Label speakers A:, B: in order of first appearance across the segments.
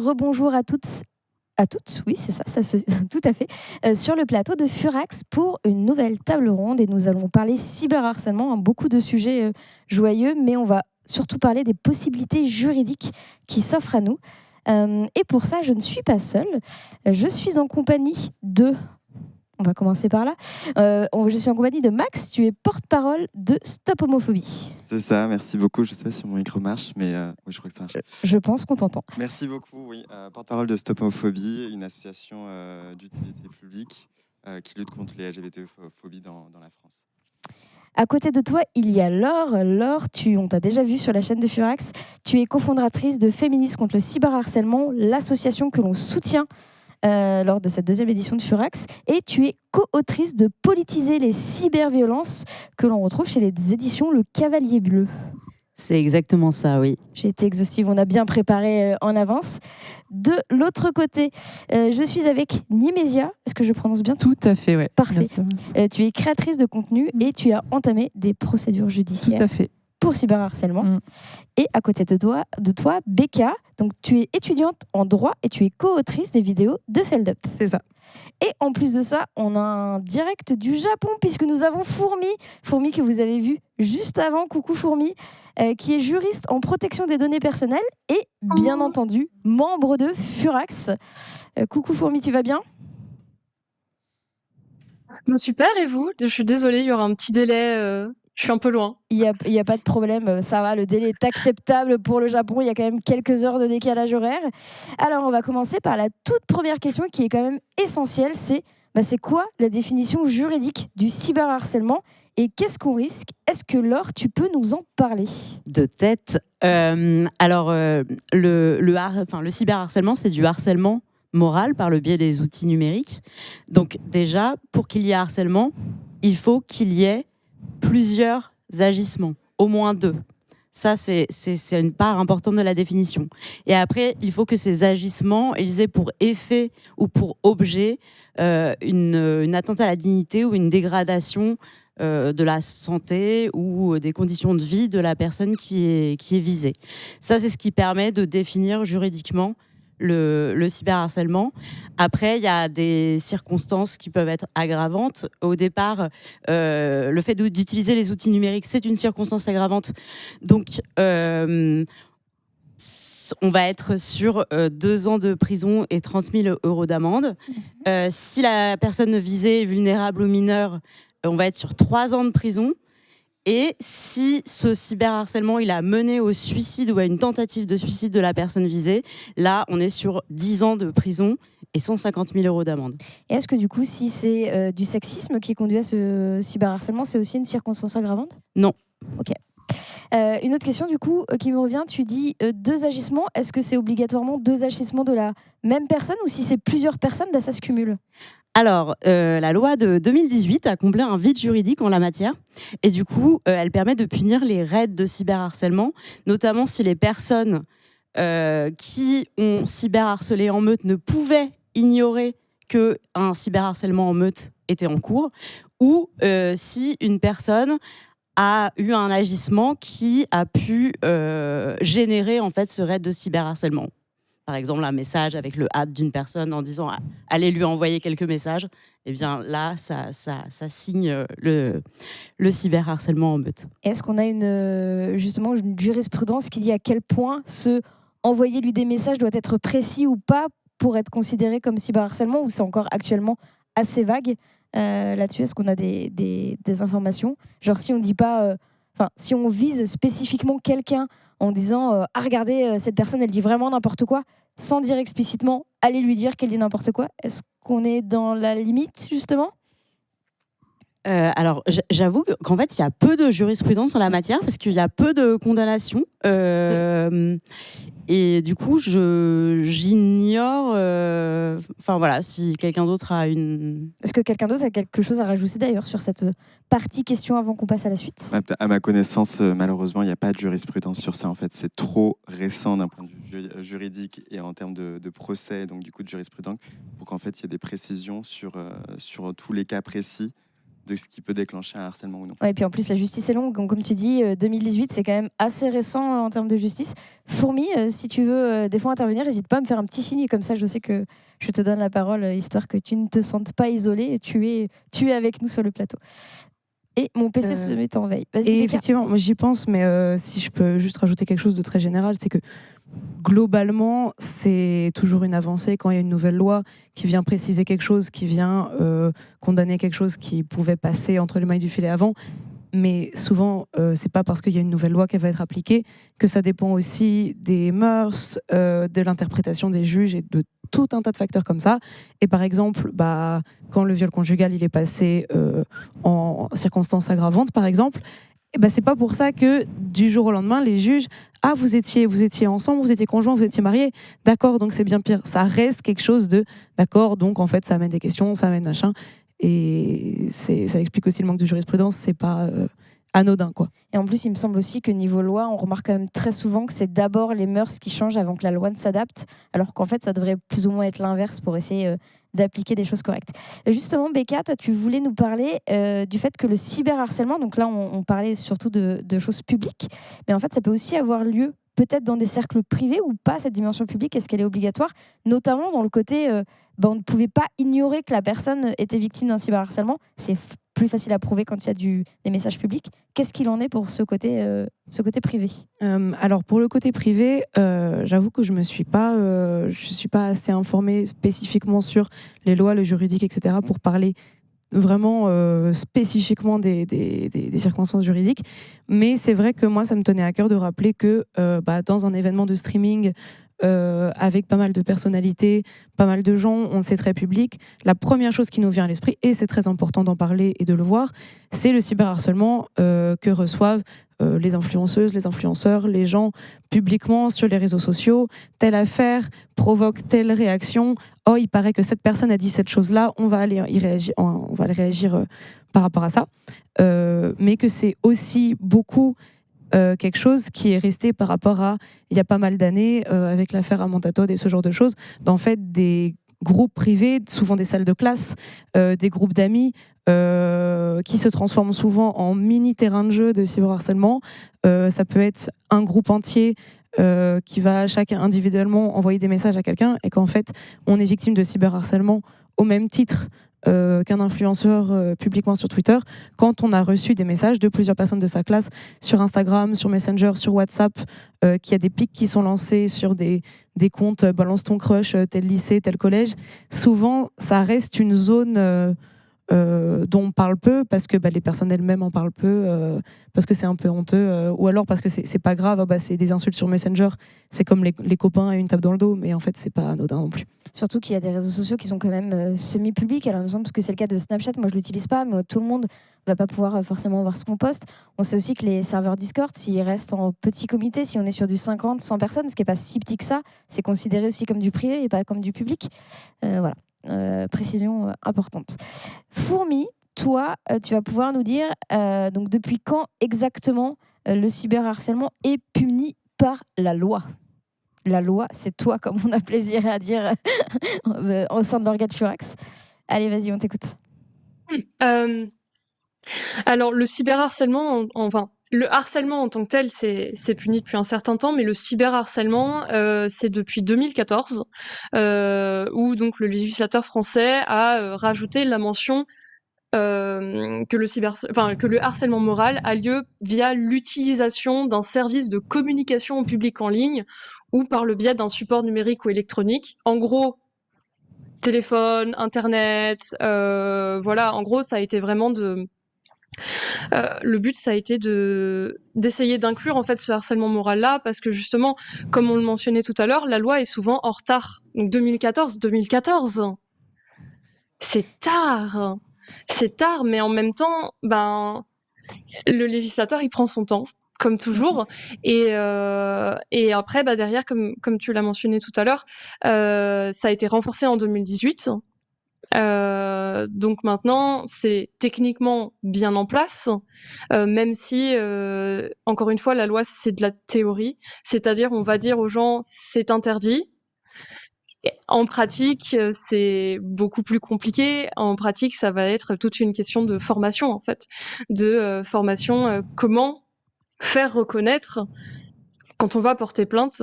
A: rebonjour à toutes, oui, c'est ça, tout à fait, sur le plateau de Furax pour une nouvelle table ronde et nous allons parler cyberharcèlement, hein, beaucoup de sujets joyeux, mais on va surtout parler des possibilités juridiques qui s'offrent à nous. Et pour ça, je ne suis pas seule, je suis en compagnie de... On va commencer par là. Je suis en compagnie de Max, tu es porte-parole de Stop Homophobie.
B: C'est ça, merci beaucoup. Je ne sais pas si mon micro marche, mais oui, je crois que ça marche.
A: Je pense qu'on t'entend.
B: Merci beaucoup, oui. Porte-parole de Stop Homophobie, une association d'utilité publique qui lutte contre les LGBT-phobies dans la France.
A: À côté de toi, il y a Laure. Laure, on t'a déjà vu sur la chaîne de Furax. Tu es cofondatrice de Féministes contre le cyberharcèlement, l'association que l'on soutient lors de cette deuxième édition de Furax. Et tu es co-autrice de Politiser les cyberviolences que l'on retrouve chez les éditions Le Cavalier Bleu.
C: C'est exactement ça, oui.
A: J'ai été exhaustive, on a bien préparé en avance. De l'autre côté, je suis avec Nimésia. Est-ce que je prononce bien?
D: Tout à fait, oui.
A: Parfait. Tu es créatrice de contenu et tu as entamé des procédures judiciaires.
D: Tout à fait.
A: Pour cyberharcèlement. Et à côté de toi, Becca, donc tu es étudiante en droit et tu es co-autrice des vidéos de Feldup.
D: C'est ça.
A: Et en plus de ça, on a un direct du Japon puisque nous avons Fourmi que vous avez vu juste avant, coucou Fourmi, qui est juriste en protection des données personnelles et bien entendu membre de Furax. Coucou Fourmi, tu vas bien?
E: Super, et vous? Je suis désolée, il y aura un petit délai. Je suis un peu loin.
A: Il y a pas de problème, ça va, le délai est acceptable pour le Japon, il y a quand même quelques heures de décalage horaire. Alors on va commencer par la toute première question qui est quand même essentielle, c'est quoi la définition juridique du cyberharcèlement et qu'est-ce qu'on risque? Est-ce que Laure, tu peux nous en parler?
C: De tête. Le cyberharcèlement, c'est du harcèlement moral par le biais des outils numériques. Donc déjà, pour qu'il y ait harcèlement, il faut qu'il y ait plusieurs agissements, au moins 2. Ça, c'est une part importante de la définition. Et après, il faut que ces agissements ils aient pour effet ou pour objet une atteinte à la dignité ou une dégradation de la santé ou des conditions de vie de la personne qui est visée. Ça, c'est ce qui permet de définir juridiquement le cyberharcèlement. Après, il y a des circonstances qui peuvent être aggravantes. Au départ, le fait d'utiliser les outils numériques, c'est une circonstance aggravante. Donc, on va être sur 2 ans de prison et 30 000 € d'amende. Si la personne visée est vulnérable ou mineure, on va être sur 3 ans de prison. Et si ce cyberharcèlement il a mené au suicide ou à une tentative de suicide de la personne visée, là, on est sur 10 ans de prison et 150 000 € d'amende.
A: Et est-ce que du coup, si c'est du sexisme qui conduit à ce cyberharcèlement, c'est aussi une circonstance aggravante?
C: Non.
A: Ok. Une autre question du coup qui me revient, tu dis 2 agissements, est-ce que c'est obligatoirement 2 agissements de la même personne ou si c'est plusieurs personnes, ça se cumule?
C: Alors, la loi de 2018 a comblé un vide juridique en la matière. Et du coup, elle permet de punir les raids de cyberharcèlement, notamment si les personnes qui ont cyberharcelé en meute ne pouvaient ignorer qu'un cyberharcèlement en meute était en cours, ou si une personne a eu un agissement qui a pu générer en fait ce raid de cyberharcèlement. Par exemple, un message avec le hâte d'une personne en disant « allez lui envoyer quelques messages », eh bien là, ça signe le cyberharcèlement en meute.
A: Est-ce qu'on a justement une jurisprudence qui dit à quel point envoyer lui des messages doit être précis ou pas pour être considéré comme cyberharcèlement, ou c'est encore actuellement assez vague là-dessus? Est-ce qu'on a des informations? Genre si on dit pas... si on vise spécifiquement quelqu'un en disant « Ah, regardez, cette personne, elle dit vraiment n'importe quoi », sans dire explicitement « Allez lui dire qu'elle dit n'importe quoi », est-ce qu'on est dans la limite, justement?
C: Alors, j'avoue qu'en fait, il y a peu de jurisprudence en la matière parce qu'il y a peu de condamnations. Et du coup, j'ignore... Enfin, voilà, si quelqu'un d'autre a une...
A: Est-ce que quelqu'un d'autre a quelque chose à rajouter d'ailleurs sur cette partie question avant qu'on passe à la suite?
B: À ma connaissance, malheureusement, il n'y a pas de jurisprudence sur ça. En fait, c'est trop récent d'un point de vue juridique et en termes de procès, donc du coup de jurisprudence, pour qu'en fait, il y ait des précisions sur tous les cas précis de ce qui peut déclencher un harcèlement ou non.
A: Ouais, et puis en plus, la justice est longue. Donc, comme tu dis, 2018, c'est quand même assez récent en termes de justice. Fourmi, si tu veux des fois intervenir, n'hésite pas à me faire un petit signe. Comme ça, je sais que je te donne la parole, histoire que tu ne te sentes pas isolée. Et tu es avec nous sur le plateau. Et mon PC se met en veille. Vas-y,
D: Et
A: Becca.
D: effectivement, moi j'y pense, mais si je peux juste rajouter quelque chose de très général, c'est que globalement, c'est toujours une avancée quand il y a une nouvelle loi qui vient préciser quelque chose, qui vient condamner quelque chose qui pouvait passer entre les mailles du filet avant. Mais souvent, c'est pas parce qu'il y a une nouvelle loi qui va être appliquée que ça dépend aussi des mœurs, de l'interprétation des juges et de tout un tas de facteurs comme ça. Et par exemple, quand le viol conjugal il est passé en circonstances aggravantes, par exemple, c'est pas pour ça que du jour au lendemain, les juges, vous étiez ensemble, vous étiez conjoints, vous étiez mariés, d'accord, donc c'est bien pire. Ça reste quelque chose de, d'accord, donc en fait ça amène des questions, ça amène machin. Et ça explique aussi le manque de jurisprudence, c'est pas anodin, quoi.
A: Et en plus, il me semble aussi que niveau loi, on remarque quand même très souvent que c'est d'abord les mœurs qui changent avant que la loi ne s'adapte, alors qu'en fait, ça devrait plus ou moins être l'inverse pour essayer d'appliquer des choses correctes. Justement, Becca, toi, tu voulais nous parler du fait que le cyberharcèlement, donc là, on parlait surtout de choses publiques, mais en fait, ça peut aussi avoir lieu peut-être dans des cercles privés ou pas, cette dimension publique, est-ce qu'elle est obligatoire, notamment dans le côté, on ne pouvait pas ignorer que la personne était victime d'un cyberharcèlement, c'est plus facile à prouver quand il y a des messages publics. Qu'est-ce qu'il en est pour ce côté privé?
D: Alors pour le côté privé, j'avoue que je suis pas assez informée spécifiquement sur les lois, le juridique, etc. pour parler vraiment spécifiquement des circonstances juridiques. Mais c'est vrai que moi, ça me tenait à cœur de rappeler que dans un événement de streaming avec pas mal de personnalités, pas mal de gens, on sait très public, la première chose qui nous vient à l'esprit, et c'est très important d'en parler et de le voir, c'est le cyberharcèlement que reçoivent les influenceuses, les influenceurs, les gens publiquement sur les réseaux sociaux. Telle affaire provoque telle réaction. Oh, il paraît que cette personne a dit cette chose-là, on va aller réagir par rapport à ça. Mais que c'est aussi beaucoup quelque chose qui est resté par rapport à il y a pas mal d'années avec l'affaire Amanda Todd et ce genre de choses, d'en fait des groupes privés, souvent des salles de classe, des groupes d'amis qui se transforment souvent en mini terrain de jeu de cyberharcèlement. Ça peut être un groupe entier qui va chacun individuellement envoyer des messages à quelqu'un et qu'en fait on est victime de cyberharcèlement au même titre qu'un influenceur publiquement sur Twitter, quand on a reçu des messages de plusieurs personnes de sa classe sur Instagram, sur Messenger, sur WhatsApp, qu'il y a des pics qui sont lancés sur des comptes balance ton crush, tel lycée, tel collège. Souvent, ça reste une zone dont on parle peu parce que les personnes elles-mêmes en parlent peu, parce que c'est un peu honteux, ou alors parce que c'est pas grave, c'est des insultes sur Messenger, c'est comme les copains et une tape dans le dos, mais en fait c'est pas anodin non plus.
A: Surtout qu'il y a des réseaux sociaux qui sont quand même semi-publics. Alors, il me semble que c'est le cas de Snapchat. Moi, je ne l'utilise pas, mais tout le monde ne va pas pouvoir forcément voir ce qu'on poste. On sait aussi que les serveurs Discord, s'ils restent en petit comité, si on est sur du 50, 100 personnes, ce qui n'est pas si petit que ça, c'est considéré aussi comme du privé et pas comme du public. Voilà, précision importante. Fourmi, toi, tu vas pouvoir nous dire donc depuis quand exactement le cyberharcèlement est puni par la loi? La loi, c'est toi, comme on a plaisir à dire au sein de l'organe Furax. Allez, vas-y, on t'écoute.
E: Alors, le cyberharcèlement, enfin, le harcèlement en tant que tel, c'est puni depuis un certain temps, mais le cyberharcèlement, c'est depuis 2014, où donc le législateur français a rajouté la mention que le harcèlement moral a lieu via l'utilisation d'un service de communication au public en ligne ou par le biais d'un support numérique ou électronique. En gros, téléphone, internet, voilà, en gros, ça a été vraiment le but, ça a été d'essayer d'inclure en fait ce harcèlement moral-là, parce que justement, comme on le mentionnait tout à l'heure, la loi est souvent en retard. Donc 2014, c'est tard. C'est tard, mais en même temps, le législateur, il prend son temps, comme toujours. Et après, derrière, comme tu l'as mentionné tout à l'heure, ça a été renforcé en 2018. Donc maintenant, c'est techniquement bien en place, même si, encore une fois, la loi, c'est de la théorie. C'est-à-dire, on va dire aux gens, c'est interdit. En pratique, c'est beaucoup plus compliqué. En pratique, ça va être toute une question de formation, en fait. Formation, comment faire reconnaître, quand on va porter plainte,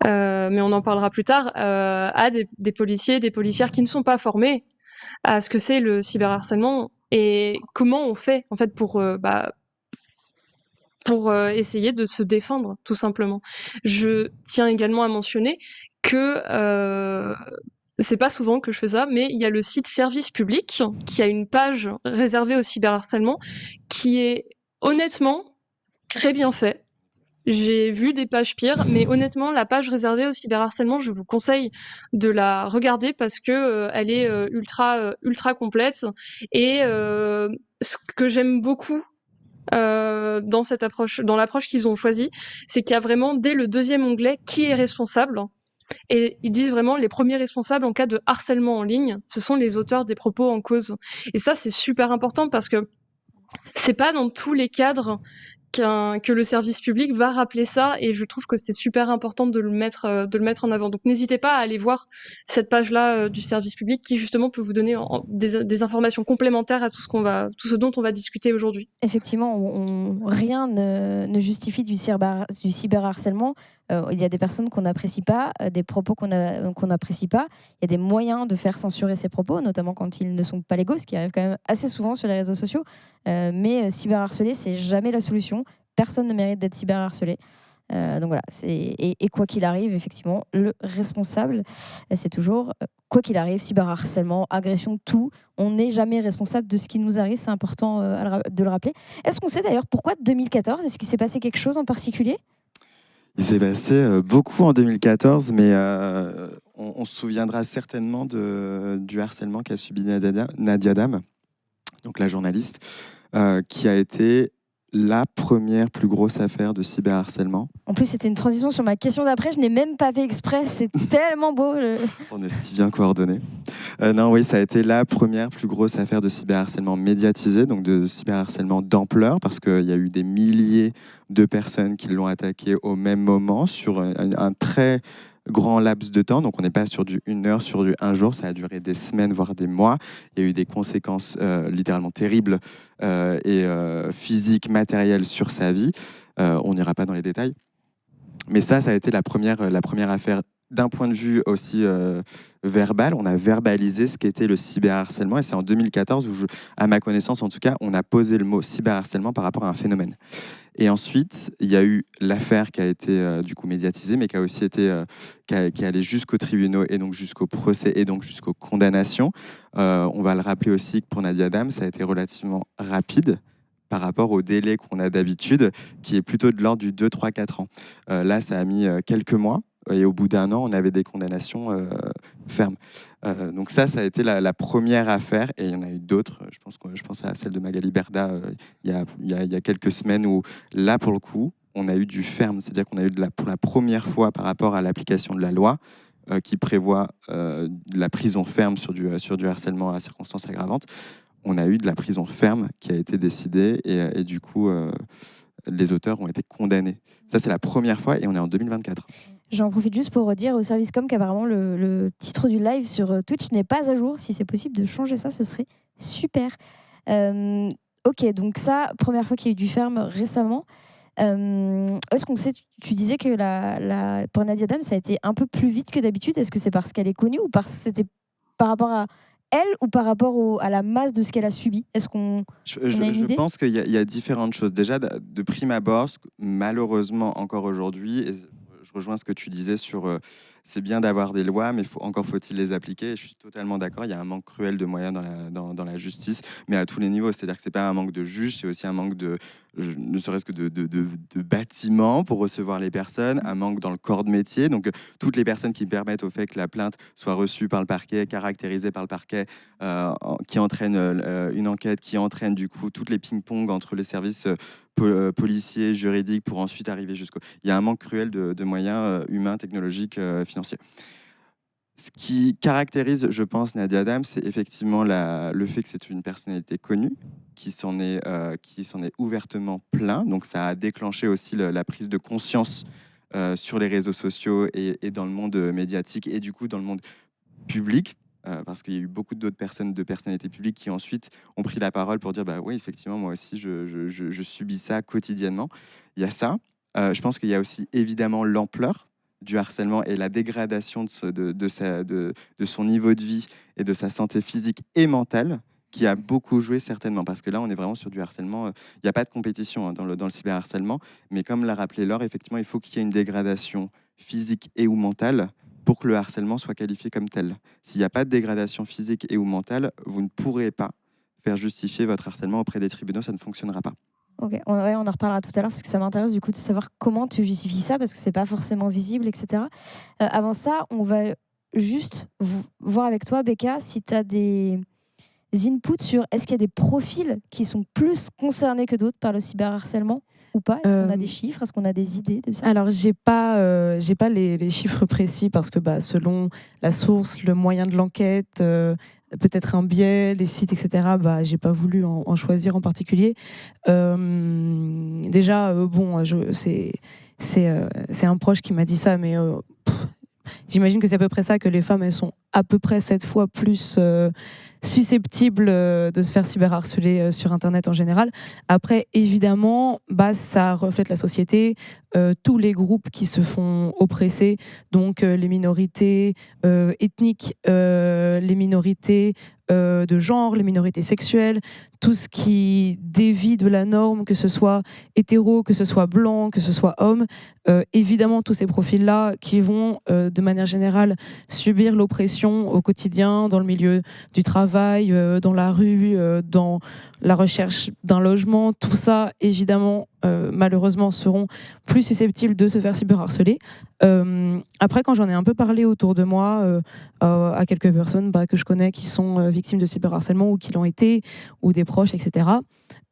E: mais on en parlera plus tard, à des policiers, des policières qui ne sont pas formés à ce que c'est le cyberharcèlement et comment on fait, en fait, pour essayer de se défendre, tout simplement. Je tiens également à mentionner que c'est pas souvent que je fais ça, mais il y a le site Service Public qui a une page réservée au cyberharcèlement qui est honnêtement très bien fait. J'ai vu des pages pires, mais honnêtement, la page réservée au cyberharcèlement, je vous conseille de la regarder parce que elle est ultra complète. Et ce que j'aime beaucoup dans cette approche, dans l'approche qu'ils ont choisie, c'est qu'il y a vraiment dès le deuxième onglet qui est responsable. Et ils disent vraiment les premiers responsables en cas de harcèlement en ligne, ce sont les auteurs des propos en cause. Et ça, c'est super important parce que c'est pas dans tous les cadres que le service public va rappeler ça, et je trouve que c'est super important de le mettre en avant. Donc n'hésitez pas à aller voir cette page-là du service public qui justement peut vous donner des informations complémentaires à tout ce dont on va discuter aujourd'hui.
A: Effectivement, rien ne justifie du cyberharcèlement. Il y a des personnes qu'on n'apprécie pas, des propos qu'on n'apprécie pas. Il y a des moyens de faire censurer ces propos, notamment quand ils ne sont pas légaux, ce qui arrive quand même assez souvent sur les réseaux sociaux. Mais cyberharceler, c'est jamais la solution. Personne ne mérite d'être cyberharcelé. Donc voilà, et quoi qu'il arrive, effectivement, le responsable, c'est toujours, quoi qu'il arrive, cyberharcèlement, agression, tout, on n'est jamais responsable de ce qui nous arrive, c'est important de le rappeler. Est-ce qu'on sait d'ailleurs pourquoi 2014 ? Est-ce qu'il s'est passé quelque chose en particulier ?
B: Il s'est passé beaucoup en 2014, mais on se souviendra certainement du harcèlement qu'a subi Nadia Dam, donc la journaliste, qui a été la première plus grosse affaire de cyberharcèlement.
A: En plus, c'était une transition sur ma question d'après, je n'ai même pas fait exprès, c'est tellement beau.
B: On est si bien coordonnés. Non, oui, ça a été la première plus grosse affaire de cyberharcèlement médiatisé, donc de cyberharcèlement d'ampleur, parce qu'il y a eu des milliers de personnes qui l'ont attaqué au même moment sur un très grand laps de temps. Donc on n'est pas sur du 1 heure, sur du 1 jour, ça a duré des semaines, voire des mois. Il y a eu des conséquences littéralement terribles et physiques, matérielles sur sa vie. On n'ira pas dans les détails. Mais ça a été la première affaire d'un point de vue aussi verbal. On a verbalisé ce qu'était le cyberharcèlement, et c'est en 2014 où, à ma connaissance en tout cas, on a posé le mot cyberharcèlement par rapport à un phénomène. Et ensuite, il y a eu l'affaire qui a été du coup médiatisée, mais qui a aussi été qui est allée jusqu'aux tribunaux et donc jusqu'au procès et donc jusqu'aux condamnations. On va le rappeler aussi que pour Nadia Dam, ça a été relativement rapide par rapport au délai qu'on a d'habitude, qui est plutôt de l'ordre du 2, 3, 4 ans. Là, ça a mis quelques mois, et au bout d'1 an, on avait des condamnations fermes. Donc ça a été la première affaire, et il y en a eu d'autres. Je pense à celle de Magali Berda il y a quelques semaines, où là, pour le coup, on a eu du ferme, c'est-à-dire qu'on a eu pour la première fois par rapport à l'application de la loi, qui prévoit la prison ferme sur du harcèlement à circonstances aggravantes. On a eu de la prison ferme qui a été décidée, et du coup, les auteurs ont été condamnés. Ça, c'est la première fois, et on est en 2024.
A: J'en profite juste pour redire au service com qu'apparemment le titre du live sur Twitch n'est pas à jour. Si c'est possible de changer ça, ce serait super. Ok, donc ça, première fois qu'il y a eu du ferme récemment. Est-ce qu'on sait, tu disais que pour Nadia Dam, ça a été un peu plus vite que d'habitude. Est-ce que c'est parce qu'elle est connue, ou parce que c'était par rapport à elle, ou par rapport à la masse de ce qu'elle a subi? Est-ce qu'on a une idée?
B: Je pense qu'il y a différentes choses. Déjà, de prime abord, malheureusement encore aujourd'hui, et je rejoins ce que tu disais sur c'est bien d'avoir des lois, mais encore faut-il les appliquer. Et je suis totalement d'accord, il y a un manque cruel de moyens dans la justice, mais à tous les niveaux. C'est-à-dire que ce n'est pas un manque de juges, c'est aussi un manque ne serait-ce que de bâtiments pour recevoir les personnes, un manque dans le corps de métier. Donc toutes les personnes qui permettent au fait que la plainte soit reçue par le parquet, caractérisée par le parquet, qui entraîne une enquête, qui entraîne du coup toutes les ping-pong entre les services policiers, juridiques, pour ensuite arriver jusqu'au... Il y a un manque cruel de moyens humains, technologiques, financiers. Ce qui caractérise, je pense, Nadia Dam, c'est effectivement le fait que c'est une personnalité connue, qui s'en est ouvertement plaint. Donc ça a déclenché aussi la prise de conscience sur les réseaux sociaux et dans le monde médiatique et du coup dans le monde public. Parce qu'il y a eu beaucoup d'autres personnes, de personnalités publiques qui ensuite ont pris la parole pour dire bah oui, effectivement, moi aussi, je subis ça quotidiennement. Il y a ça. Je pense qu'il y a aussi évidemment l'ampleur du harcèlement et la dégradation de son niveau de vie et de sa santé physique et mentale qui a beaucoup joué certainement. Parce que là, on est vraiment sur du harcèlement. Il n'y a pas de compétition dans le cyberharcèlement. Mais comme l'a rappelé Laure, effectivement, il faut qu'il y ait une dégradation physique et ou mentale pour que le harcèlement soit qualifié comme tel. S'il n'y a pas de dégradation physique et ou mentale, vous ne pourrez pas faire justifier votre harcèlement auprès des tribunaux, ça ne fonctionnera pas.
A: Ok, on en reparlera tout à l'heure parce que ça m'intéresse du coup de savoir comment tu justifies ça parce que c'est pas forcément visible, etc. Avant ça, on va juste voir avec toi, Becca, si tu as des inputs sur est-ce qu'il y a des profils qui sont plus concernés que d'autres par le cyberharcèlement ou pas? Est-ce qu'on a des chiffres? Est-ce qu'on a des idées de ça?
D: Alors, j'ai pas les chiffres précis parce que selon la source, le moyen de l'enquête, peut-être un biais, les sites, etc., j'ai pas voulu en choisir en particulier. Déjà, c'est un proche qui m'a dit ça, mais j'imagine que c'est à peu près ça, que les femmes, elles sont à peu près 7 fois plus susceptibles de se faire cyberharceler sur Internet en général. Après, évidemment, ça reflète la société, tous les groupes qui se font oppresser, donc les minorités ethniques, les minorités de genre, les minorités sexuelles, tout ce qui dévie de la norme, que ce soit hétéro, que ce soit blanc, que ce soit homme. Évidemment, tous ces profils-là qui vont, de manière générale, subir l'oppression au quotidien, dans le milieu du travail, dans la rue, dans la recherche d'un logement, tout ça, évidemment, malheureusement, seront plus susceptibles de se faire cyberharceler. Après, quand j'en ai un peu parlé autour de moi, à quelques personnes que je connais qui sont victimes de cyberharcèlement ou qui l'ont été, ou des proches, etc.,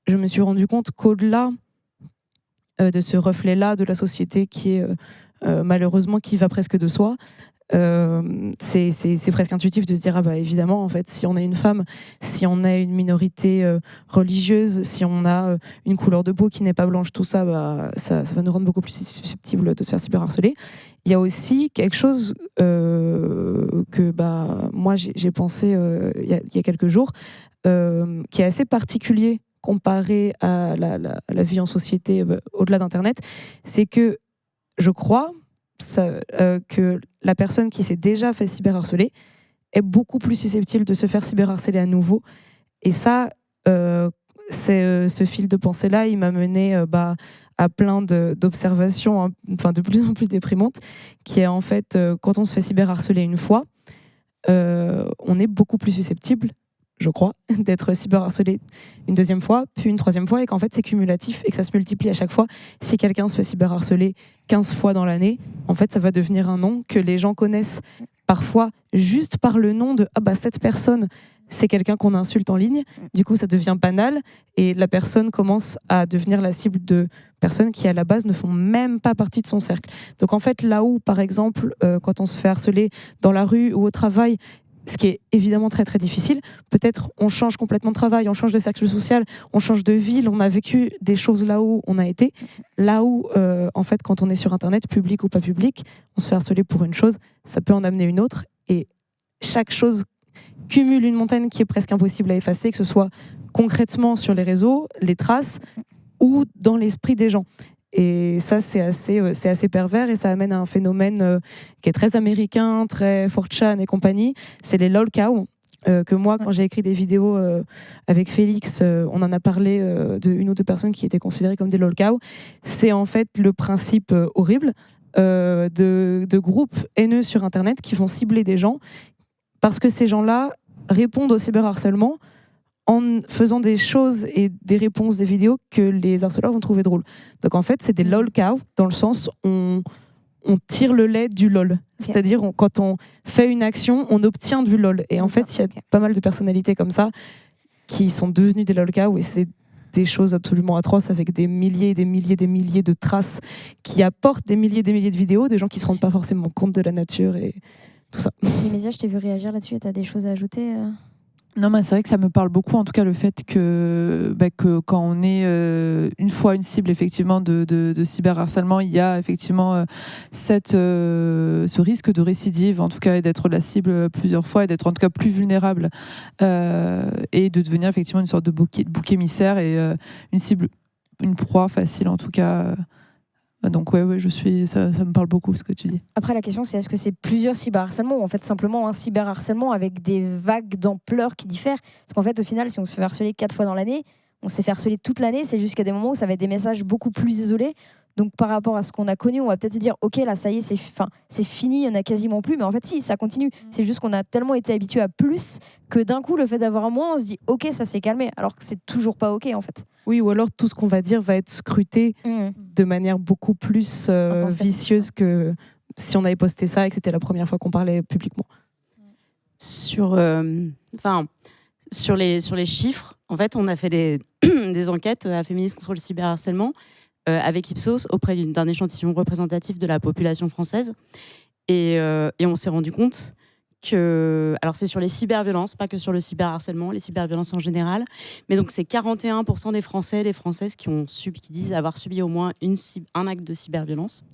D: je me suis rendu compte qu'au-delà de ce reflet-là de la société qui est malheureusement qui va presque de soi, c'est presque intuitif de se dire évidemment, en fait, si on est une femme, si on a une minorité religieuse, si on a une couleur de peau qui n'est pas blanche, tout ça, ça va nous rendre beaucoup plus susceptibles de se faire cyberharceler. Il y a aussi quelque chose que moi j'ai pensé il y a quelques jours, qui est assez particulier comparé à la vie en société au-delà d'Internet, c'est que je crois que la personne qui s'est déjà fait cyberharceler est beaucoup plus susceptible de se faire cyberharceler à nouveau. Et ça, ce fil de pensée-là, il m'a mené à plein d'observations, de plus en plus déprimantes, qui est en fait, quand on se fait cyberharceler une fois, on est beaucoup plus susceptible, je crois, d'être cyberharcelé une deuxième fois, puis une troisième fois, et qu'en fait c'est cumulatif et que ça se multiplie à chaque fois. Si quelqu'un se fait cyberharceler 15 fois dans l'année, en fait ça va devenir un nom que les gens connaissent parfois juste par le nom de cette personne, c'est quelqu'un qu'on insulte en ligne. Du coup ça devient banal et la personne commence à devenir la cible de personnes qui à la base ne font même pas partie de son cercle. Donc en fait là où par exemple quand on se fait harceler dans la rue ou au travail, ce qui est évidemment très très difficile. Peut-être on change complètement de travail, on change de cercle social, on change de ville, on a vécu des choses là où on a été. Là où, en fait, quand on est sur Internet, public ou pas public, on se fait harceler pour une chose, ça peut en amener une autre. Et chaque chose cumule une montagne qui est presque impossible à effacer, que ce soit concrètement sur les réseaux, les traces, ou dans l'esprit des gens. Et ça, c'est assez pervers et ça amène à un phénomène qui est très américain, très 4chan et compagnie. C'est les lol cows. Que moi, quand j'ai écrit des vidéos avec Félix, on en a parlé d'une ou deux personnes qui étaient considérées comme des lol cows. C'est en fait le principe horrible de groupes haineux sur Internet qui vont cibler des gens parce que ces gens-là répondent au cyberharcèlement en faisant des choses et des réponses des vidéos que les harceleurs vont trouver drôles. Donc en fait, c'est des lol cows, dans le sens on tire le lait du lol. Okay. C'est-à-dire, quand on fait une action, on obtient du lol. Et en fait, il y a pas mal de personnalités comme ça qui sont devenues des lol cows et c'est des choses absolument atroces avec des milliers et des milliers et des milliers de traces qui apportent des milliers et des milliers de vidéos, des gens qui ne se rendent pas forcément compte de la nature et tout ça.
A: Les médias, je t'ai vu réagir là-dessus et tu as des choses à ajouter
D: Non, mais c'est vrai que ça me parle beaucoup, en tout cas, le fait que quand on est une fois une cible effectivement de cyberharcèlement, il y a effectivement ce risque de récidive, en tout cas, et d'être la cible plusieurs fois, et d'être en tout cas plus vulnérable, et de devenir effectivement une sorte de bouc émissaire et une cible, une proie facile, en tout cas. Donc ouais, ça me parle beaucoup ce que tu dis.
A: Après, la question, c'est est-ce que c'est plusieurs cyberharcèlements ou en fait simplement un cyberharcèlement avec des vagues d'ampleur qui diffèrent? Parce qu'en fait, au final, si on se fait harceler 4 fois dans l'année, on s'est fait harceler toute l'année, c'est juste qu'il y a des moments où ça va être des messages beaucoup plus isolés. Donc par rapport à ce qu'on a connu, on va peut-être se dire ok, là ça y est, c'est fini, il n'y en a quasiment plus. Mais en fait si, ça continue. C'est juste qu'on a tellement été habitué à plus que d'un coup, le fait d'avoir un moins, on se dit ok, ça s'est calmé, alors que c'est toujours pas ok en fait.
D: Oui, ou alors tout ce qu'on va dire va être scruté de manière beaucoup plus vicieuse que si on avait posté ça et que c'était la première fois qu'on parlait publiquement.
C: Sur les chiffres, en fait, on a fait des enquêtes à Féministes contre le cyberharcèlement avec Ipsos auprès d'un échantillon représentatif de la population française. Et on s'est rendu compte que, alors c'est sur les cyberviolences, pas que sur le cyberharcèlement, les cyberviolences en général, mais donc c'est 41% des Français et des Françaises qui disent avoir subi au moins un acte de cyberviolence.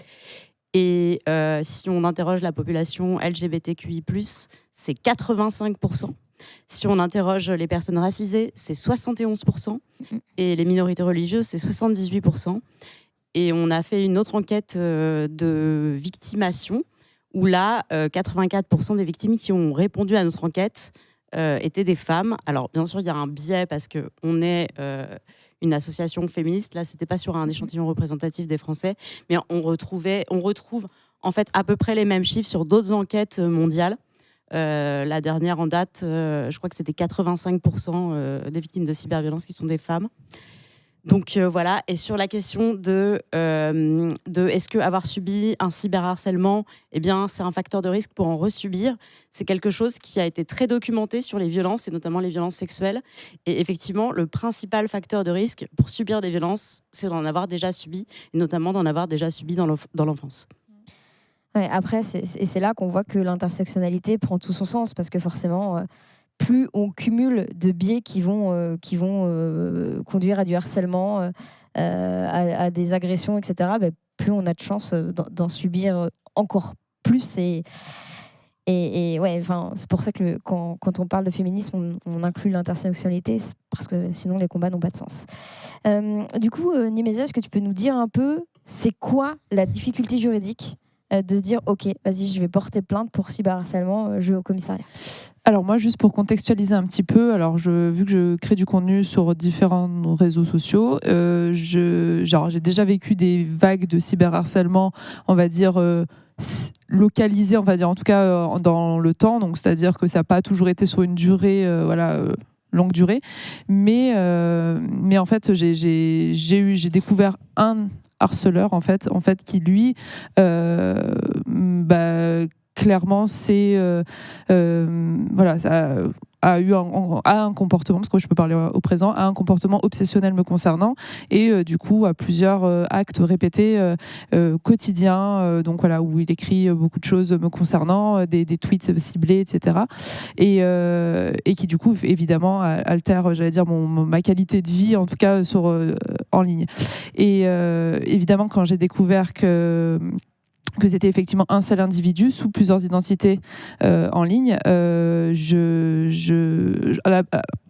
C: Et si on interroge la population LGBTQI+, c'est 85%. Si on interroge les personnes racisées, c'est 71%. Et les minorités religieuses, c'est 78%. Et on a fait une autre enquête de victimation, où là, 84% des victimes qui ont répondu à notre enquête étaient des femmes. Alors, bien sûr, il y a un biais parce qu'on est une association féministe. Là, ce n'était pas sur un échantillon représentatif des Français, mais on retrouve en fait à peu près les mêmes chiffres sur d'autres enquêtes mondiales. La dernière en date, je crois que c'était 85% des victimes de cyberviolence qui sont des femmes. Donc voilà, et sur la question de est-ce que avoir subi un cyberharcèlement, eh bien, c'est un facteur de risque pour en resubir, c'est quelque chose qui a été très documenté sur les violences, et notamment les violences sexuelles. Et effectivement, le principal facteur de risque pour subir des violences, c'est d'en avoir déjà subi, et notamment d'en avoir déjà subi dans l'enfance.
A: Ouais, après, c'est là qu'on voit que l'intersectionnalité prend tout son sens, parce que forcément... plus on cumule de biais qui vont conduire à du harcèlement, à des agressions, etc., plus on a de chances d'en subir encore plus. Et ouais, c'est pour ça que quand on parle de féminisme, on inclut l'intersectionnalité, parce que sinon les combats n'ont pas de sens. Du coup, Nimésia, est-ce que tu peux nous dire un peu, c'est quoi la difficulté juridique de se dire, ok, vas-y, je vais porter plainte pour cyberharcèlement, je vais au commissariat?
D: Alors moi, juste pour contextualiser un petit peu, vu que je crée du contenu sur différents réseaux sociaux, j'ai déjà vécu des vagues de cyberharcèlement, on va dire localisées, on va dire en tout cas dans le temps, donc c'est-à-dire que ça n'a pas toujours été sur une durée, longue durée, mais en fait j'ai découvert un harceleur en fait qui lui clairement c'est ça a eu un comportement, parce que je peux parler au présent, a un comportement obsessionnel me concernant, et du coup a plusieurs actes répétés quotidiens, donc voilà, où il écrit beaucoup de choses me concernant, des tweets ciblés, etc. Et qui du coup évidemment altère, j'allais dire, ma qualité de vie, en tout cas en ligne. Et évidemment, quand j'ai découvert que c'était effectivement un seul individu sous plusieurs identités en ligne.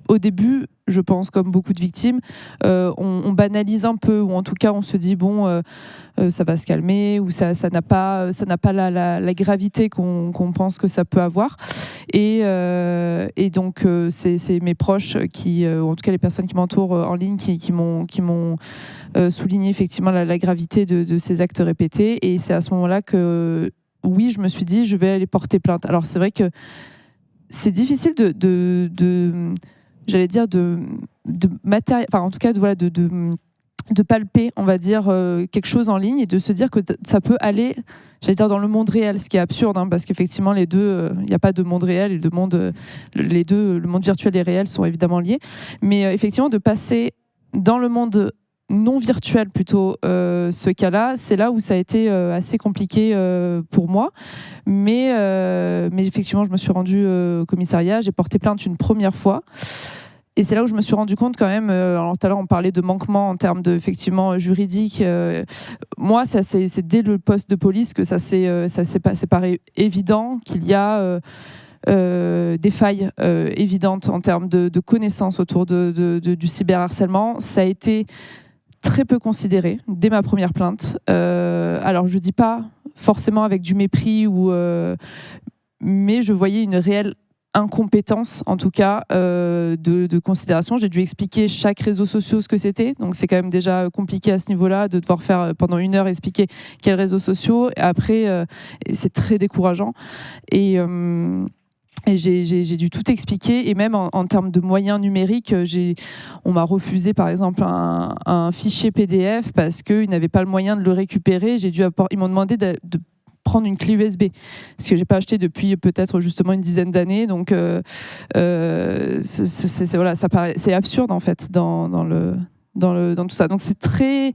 D: Au début, je pense, comme beaucoup de victimes, on banalise un peu, ou en tout cas on se dit bon, ça va se calmer, ou ça n'a pas la gravité qu'on pense que ça peut avoir. Et donc c'est mes proches ou en tout cas les personnes qui m'entourent en ligne qui m'ont souligné effectivement la gravité de ces actes répétés. Et c'est à ce moment-là que oui, je me suis dit je vais aller porter plainte. Alors c'est vrai que c'est difficile j'allais dire de matériel, enfin en tout cas de palper, on va dire, quelque chose en ligne, et de se dire que ça peut aller, j'allais dire, dans le monde réel, ce qui est absurde, parce qu'effectivement les deux, il n'y a pas de monde réel et le monde virtuel et réel sont évidemment liés, mais effectivement de passer dans le monde non virtuel plutôt, ce cas-là, c'est là où ça a été assez compliqué pour moi. Mais effectivement, je me suis rendue au commissariat, j'ai porté plainte une première fois. Et c'est là où je me suis rendu compte quand même, alors tout à l'heure on parlait de manquement en termes de, effectivement, juridique. Moi, c'est dès le poste de police que ça s'est paru évident qu'il y a des failles évidentes en termes de connaissances autour du cyberharcèlement. Ça a été très peu considéré dès ma première plainte. Alors je dis pas forcément avec du mépris, mais je voyais une réelle incompétence, en tout cas, de considération. J'ai dû expliquer chaque réseau social ce que c'était. Donc, c'est quand même déjà compliqué à ce niveau-là de devoir faire pendant 1 heure expliquer quels réseaux sociaux. Et après, c'est très décourageant. Et j'ai dû tout expliquer. Et même en termes de moyens numériques, on m'a refusé, par exemple, un fichier PDF parce qu'ils n'avaient pas le moyen de le récupérer. Ils m'ont demandé de prendre une clé USB, ce que j'ai pas acheté depuis peut-être justement une dizaine d'années. Donc voilà, c'est absurde en fait dans tout ça. Donc c'est très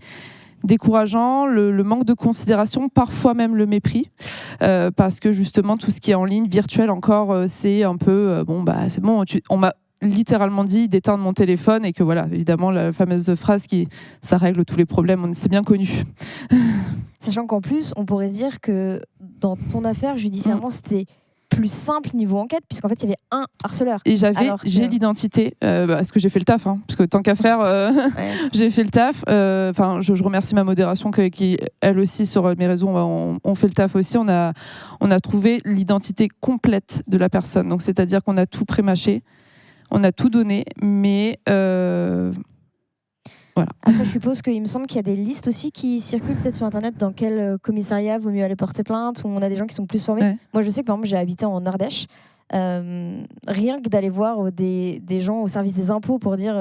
D: décourageant, le manque de considération, parfois même le mépris, parce que justement tout ce qui est en ligne, virtuel encore, c'est un peu c'est bon. On m'a littéralement dit d'éteindre mon téléphone et que voilà, évidemment la fameuse phrase ça règle tous les problèmes, c'est bien connu.
A: Sachant qu'en plus, on pourrait se dire que dans ton affaire, judiciairement, c'était plus simple niveau enquête, puisqu'en fait, il y avait un harceleur.
D: Et j'ai l'identité, parce que j'ai fait le taf, parce que tant qu'à faire, j'ai fait le taf. Je remercie ma modération qui, elle aussi, sur mes réseaux, on fait le taf aussi. On a trouvé l'identité complète de la personne. Donc, c'est-à-dire qu'on a tout prémâché, on a tout donné, mais... Voilà.
A: Après, je suppose qu'il me semble qu'il y a des listes aussi qui circulent peut-être sur Internet dans quel commissariat vaut mieux aller porter plainte, où on a des gens qui sont plus formés. Ouais. Moi, je sais que par exemple, j'ai habité en Ardèche. Rien que d'aller voir des gens au service des impôts pour dire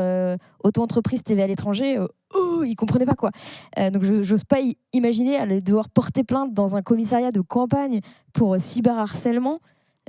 A: auto-entreprise TV à l'étranger, ils comprenaient pas quoi. Donc, je n'ose pas imaginer aller devoir porter plainte dans un commissariat de campagne pour cyberharcèlement.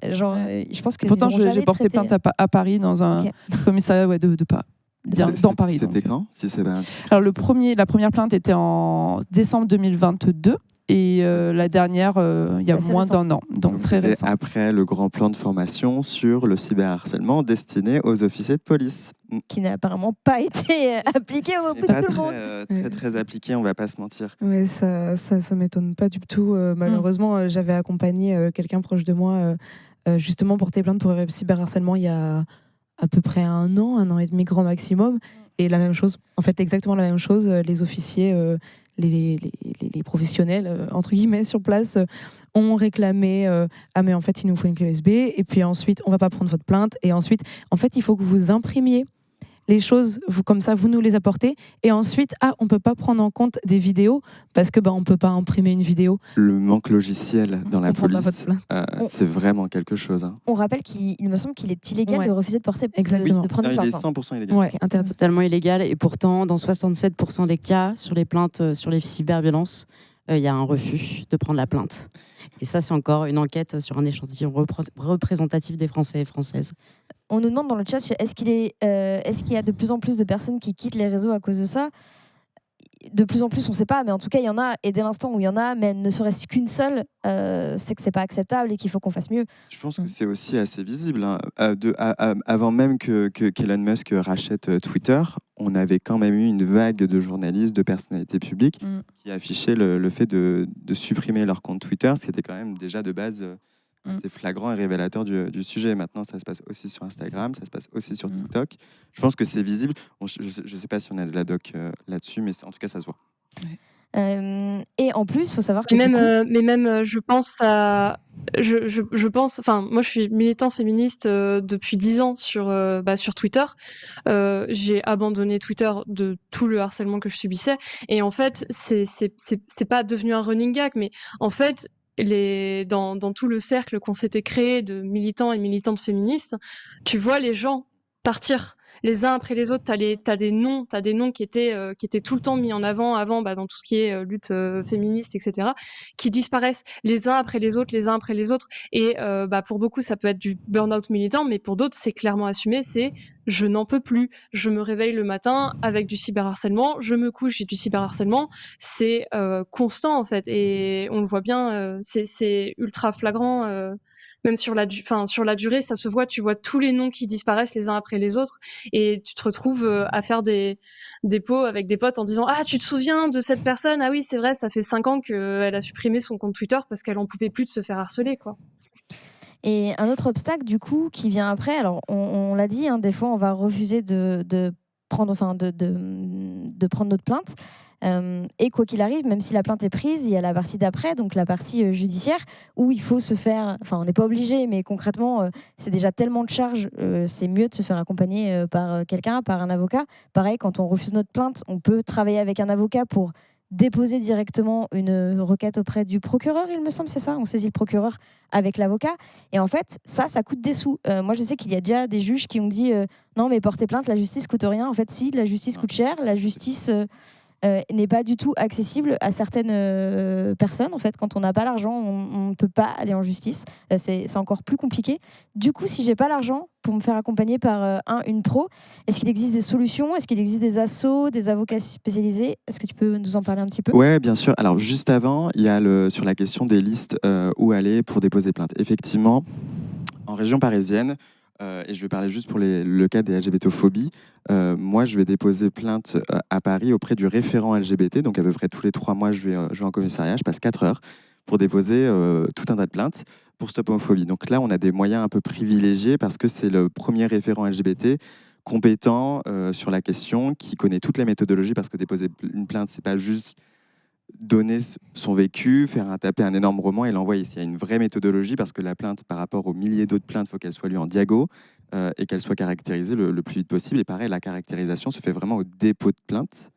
A: Genre, je pense que
D: pourtant, j'ai porté plainte à Paris dans un commissariat de pas. Dans Paris.
B: C'était quand, si c'est bien.
D: Alors la première plainte était en décembre 2022 et la dernière il y a moins d'1 an, donc très récent.
B: Après le grand plan de formation sur le cyberharcèlement destiné aux officiers de police.
A: Qui n'a apparemment pas été appliqué au bout de tout le monde.
B: Très appliqué, on va pas se mentir.
D: Oui, ça m'étonne pas du tout. Malheureusement, j'avais accompagné quelqu'un proche de moi justement porter plainte pour cyberharcèlement il y a à peu près 1 an et demi grand maximum. Et la même chose, en fait exactement la même chose, les officiers, les professionnels, entre guillemets, sur place, ont réclamé ah mais en fait il nous faut une clé USB, et puis ensuite on va pas prendre votre plainte, et ensuite en fait il faut que vous imprimiez les choses, comme ça vous nous les apportez, et ensuite on peut pas prendre en compte des vidéos parce que on peut pas imprimer une vidéo.
B: Le manque logiciel dans la police, c'est vraiment quelque chose.
A: On rappelle qu'il me semble qu'il est illégal de refuser de porter
D: exactement.
A: De prendre une plainte.
B: Il est 100% illégal.
C: Ouais, totalement illégal, et pourtant dans 67% des cas sur les plaintes sur les cyberviolences, il y a un refus de prendre la plainte. Et ça, c'est encore une enquête sur un échantillon représentatif des Français et Françaises.
A: On nous demande dans le chat, est-ce qu'il y a de plus en plus de personnes qui quittent les réseaux à cause de ça ? De plus en plus, on ne sait pas, mais en tout cas, il y en a. Et dès l'instant où il y en a, mais ne serait-ce qu'une seule, c'est que ce n'est pas acceptable et qu'il faut qu'on fasse mieux.
B: Je pense que c'est aussi assez visible. Avant même qu'Elon Musk rachète Twitter, on avait quand même eu une vague de journalistes, de personnalités publiques qui affichaient le fait de supprimer leur compte Twitter, ce qui était quand même déjà de base assez flagrant et révélateur du sujet. Maintenant, ça se passe aussi sur Instagram, ça se passe aussi sur TikTok. Je pense que c'est visible. Bon, je ne sais pas si on a de la doc là-dessus, mais en tout cas, ça se voit.
A: Et en plus, il faut savoir que
E: je pense à... Je pense, enfin, moi je suis militant féministe depuis 10 ans sur Twitter. J'ai abandonné Twitter de tout le harcèlement que je subissais. Et en fait, c'est pas devenu un running gag, mais en fait, dans tout le cercle qu'on s'était créé de militants et militantes féministes, tu vois les gens partir. les uns après les autres, t'as des noms qui étaient tout le temps mis en avant dans tout ce qui est lutte féministe, etc., qui disparaissent les uns après les autres, les uns après les autres. Et pour beaucoup, ça peut être du burn-out militant, mais pour d'autres, c'est clairement assumé, c'est je n'en peux plus, je me réveille le matin avec du cyberharcèlement, je me couche, j'ai du cyberharcèlement, c'est constant en fait, et on le voit bien, c'est ultra flagrant, même sur sur la durée, ça se voit, tu vois tous les noms qui disparaissent les uns après les autres, et tu te retrouves à faire des pots avec des potes en disant ah tu te souviens de cette personne, ah oui c'est vrai, ça fait 5 ans qu'elle a supprimé son compte Twitter parce qu'elle en pouvait plus de se faire harceler quoi.
A: Et un autre obstacle, du coup, qui vient après, alors on l'a dit, hein, des fois, on va refuser de prendre, de prendre notre plainte. Et quoi qu'il arrive, même si la plainte est prise, il y a la partie d'après, donc la partie judiciaire, où il faut se faire, enfin on n'est pas obligé, mais concrètement, c'est déjà tellement de charges, c'est mieux de se faire accompagner par quelqu'un, par un avocat. Pareil, quand on refuse notre plainte, on peut travailler avec un avocat pour déposer directement une requête auprès du procureur, il me semble, c'est ça. On saisit le procureur avec l'avocat. Et en fait, ça coûte des sous. Moi, je sais qu'il y a déjà des juges qui ont dit non, mais porter plainte, la justice coûte rien. En fait, si, la justice coûte cher. La justice n'est pas du tout accessible à certaines personnes. En fait, quand on n'a pas l'argent, on ne peut pas aller en justice. C'est encore plus compliqué. Du coup, si j'ai pas l'argent pour me faire accompagner par une pro, est-ce qu'il existe des solutions? Est-ce qu'il existe des assos, des avocats spécialisés? Est-ce que tu peux nous en parler un petit peu?
B: Ouais, bien sûr. Alors, juste avant, il y a sur la question des listes où aller pour déposer plainte. Effectivement, en région parisienne, et je vais parler juste pour le cas des LGBTophobies, moi, je vais déposer plainte à Paris auprès du référent LGBT. Donc, à peu près tous les 3 mois, je vais en commissariat. Je passe 4 heures pour déposer tout un tas de plaintes pour Stop Homophobie. Donc là, on a des moyens un peu privilégiés parce que c'est le premier référent LGBT compétent sur la question, qui connaît toutes les méthodologies, parce que déposer une plainte, c'est pas juste donner son vécu, taper un énorme roman et l'envoyer. Il y a une vraie méthodologie, parce que la plainte, par rapport aux milliers d'autres plaintes, il faut qu'elle soit lue en diago et qu'elle soit caractérisée le plus vite possible. Et pareil, la caractérisation se fait vraiment au dépôt de plainte